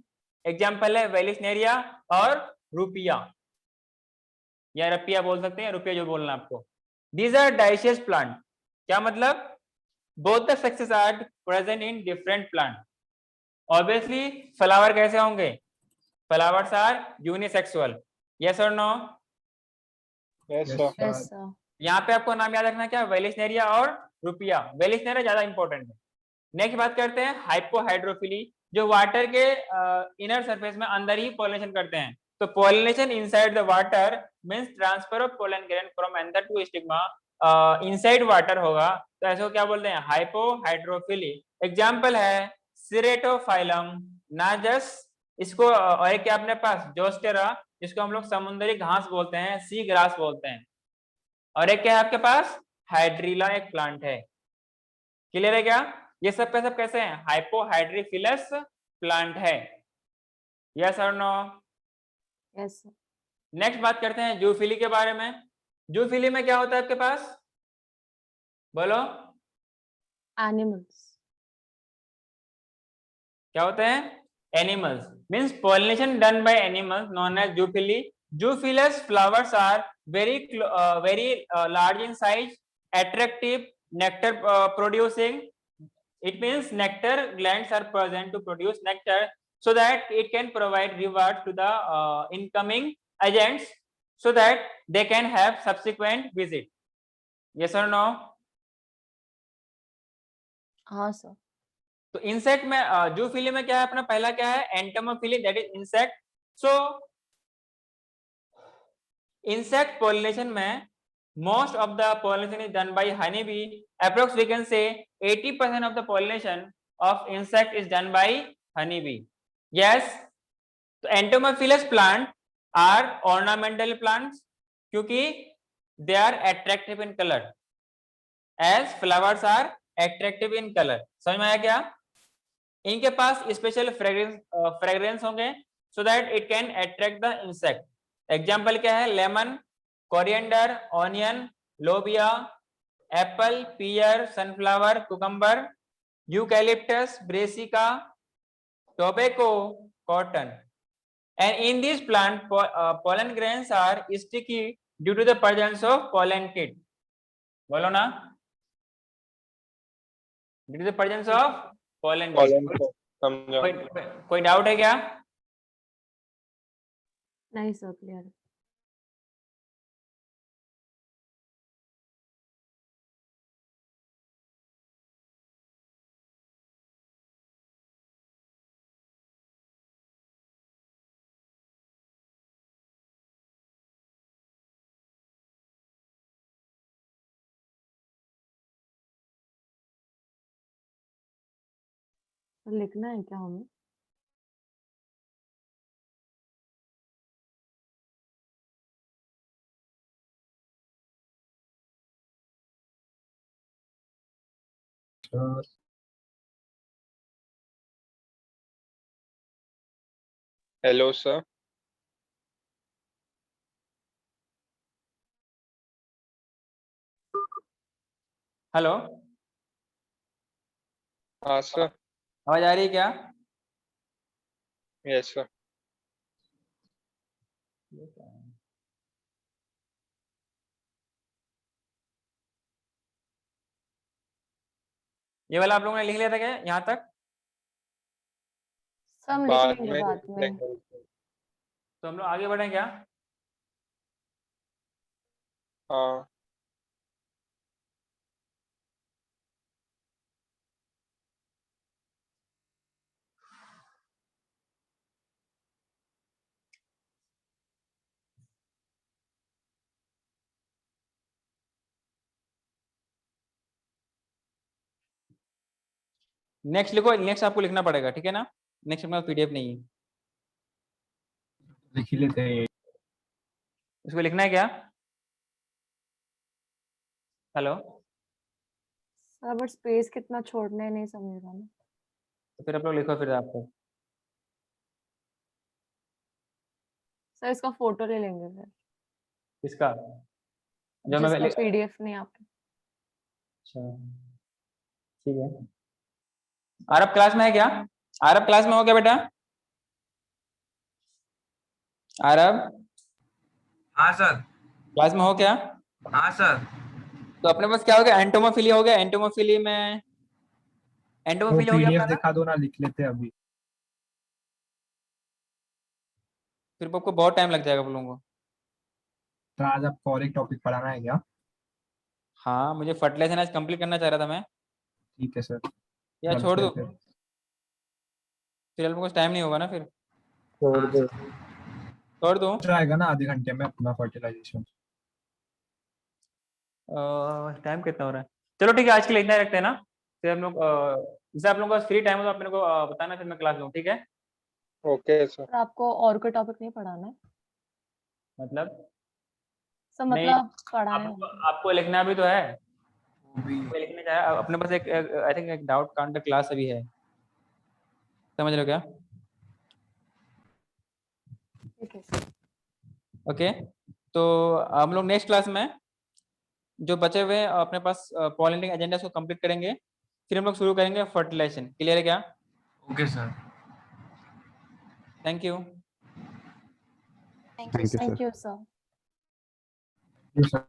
एग्जांपल है वेलिस्नेरिया और रुपिया, या रपिया बोल सकते हैं, रुपिया जो बोलना आपको। These are dioecious plant. क्या मतलब? Both the sexes are present in different plant. Obviously flower कैसे होंगे? Flowers are unisexual. यस और no? Yes Yes, sir. sir. Yes sir. यहाँ पे आपको नाम याद रखना क्या? वेलिस्नेरिया और रुपिया। वेलिस्नेरिया ज्यादा इंपॉर्टेंट है। नेक्स्ट बात करते हैं हाइपोहाइड्रोफिली, जो वाटर के इनर सरफेस में अंदर ही पॉलिनेशन करते हैं। तो pollination inside the water means transfer of pollen grain from anther to stigma inside water होगा, तो ऐसे को क्या बोलते हैं? हाइपोहाइड्रोफिली। एग्जांपल है सिरेटोफाइलम, नाजस, इसको और एक क्या अपने पास? जोस्टेरा, जिसको हम लोग समुद्री घास बोलते हैं, सी ग्रास बोलते हैं। और एक क्या है आपके पास? हाइड्रीला, एक प्लांट है। क्लियर है क्या? ये सब पे सब कैसे हैं? हाइपोहाइड्रीफिलस प्लांट है। यस और नो? Yes sir. नेक्स्ट बात करते हैं जूफिली के बारे में। जूफिली में क्या होता है आपके पास? बोलो, एनिमल्स। क्या होते हैं? Animals. Means pollination done by animals known as zoophily. Zoophilous flowers are very large in size, attractive, nectar producing. It means nectar glands are present to produce nectar, so that it can provide reward to the incoming agents, so that they can have subsequent visit. Yes or no? हाँ sir. तो insect में zoophily में क्या है अपना? पहला क्या है? Entomophily, that is insect. So insect pollination में most of the pollination is done by honeybee. Approx we can say 80% of the pollination of insect is done by honeybee. Yes, तो entomophilous plant are ornamental plants क्योंकि they are attractive in color as flowers are attractive in color. समझ में आया क्या? इनके पास special fragrance होंगे so that it can attract the insect. Example क्या है? लेमन, कोरिएंडर, ऑनियन, लोबिया, apple, pear, sunflower, cucumber, eucalyptus, brassica, tobacco, cotton. And in this plant, pollen grains are sticky due to the presence of pollen kit. बोलो ना. Due to the presence of pollen kit. Colon को समझा. कोई doubt है क्या? नहीं sir, clear है। लिखना है क्या हमें? Hello sir. हेलो, हाँ सर. आवाज आ रही है क्या? Yes sir. ये वाला आप लोगों ने लिख लिया था क्या यहाँ तक? सर हम लिख बाद लेंगे में बाद में। देखेंगे. तो हम लोग आगे बढ़ें क्या? हाँ. नेक्स्ट लिखो, नेक्स्ट आपको लिखना पड़ेगा, ठीक है ना? नेक्स्ट अपना पीडीएफ नहीं है, लिख ही लेते हैं. इसको लिखना है क्या? हेलो, सर बट स्पेस कितना छोड़ना है नहीं समझ रहा मैं। तो फिर आप लोग लिखो फिर आपको. सर इसका फोटो ले लेंगे फिर, इसका जो मैं जिसका पीडीएफ नहीं आपके। अच्छा, ठीक है. आरब क्लास में है क्या? आरब क्लास में हो क्या बेटा? आरब हाँ सर. क्लास में हो क्या? हाँ सर. तो अपने पास क्या हो गया? एंटोमोफिली हो गया. एंटोमोफिली में वो एंटोमोफिली हो गया पीडीएफ अपना ना? दिखा दो ना, लिख लेते हैं अभी. फिर आपको बहुत टाइम लग जाएगा आप लोगों को. तो आज आपको और एक टॉपिक पढ़ाना है क्या? हाँ, मुझे फर्टिलाइजेशन आज कंप्लीट करना चाह रहा था मैं. ठीक है सर. या चलते छोड़ हैं दो, फिर. फिर आप लोगों को टाइम नहीं होगा ना फिर. छोड़ दो. छोड़ दो. जाएगा ना आधे घंटे में अपना फर्टिलाइजेशन. टाइम कितना हो रहा है? चलो ठीक है, आज के लिए इतना ही रखते हैं ना. फिर हम लोग जैसे आप लोगों का फ्री टाइम हो तो आप मेरे को बताना, फिर मैं क्लास लूँ, ठीक है? Okay sir. सर आपको और कोई टॉपिक नहीं पढ़ाना है? मतलब सर नहीं, मतलब पढ़ाना है? आपको लिखना भी तो है. वो भी कोई लिखने जाए अपने पास एक आई थिंक एक डाउट काउंटर क्लास अभी है, समझ रहे हो क्या? ठीक है सर। ओके, तो हम लोग नेक्स्ट क्लास में जो बचे हुए अपने पास पॉलिनेटिंग एजेंडा को कंप्लीट करेंगे, फिर हम लोग शुरू करेंगे फर्टिलाइजेशन. क्लियर है क्या? Okay sir. Thank you. Thank you sir. Thank you sir. ये सर.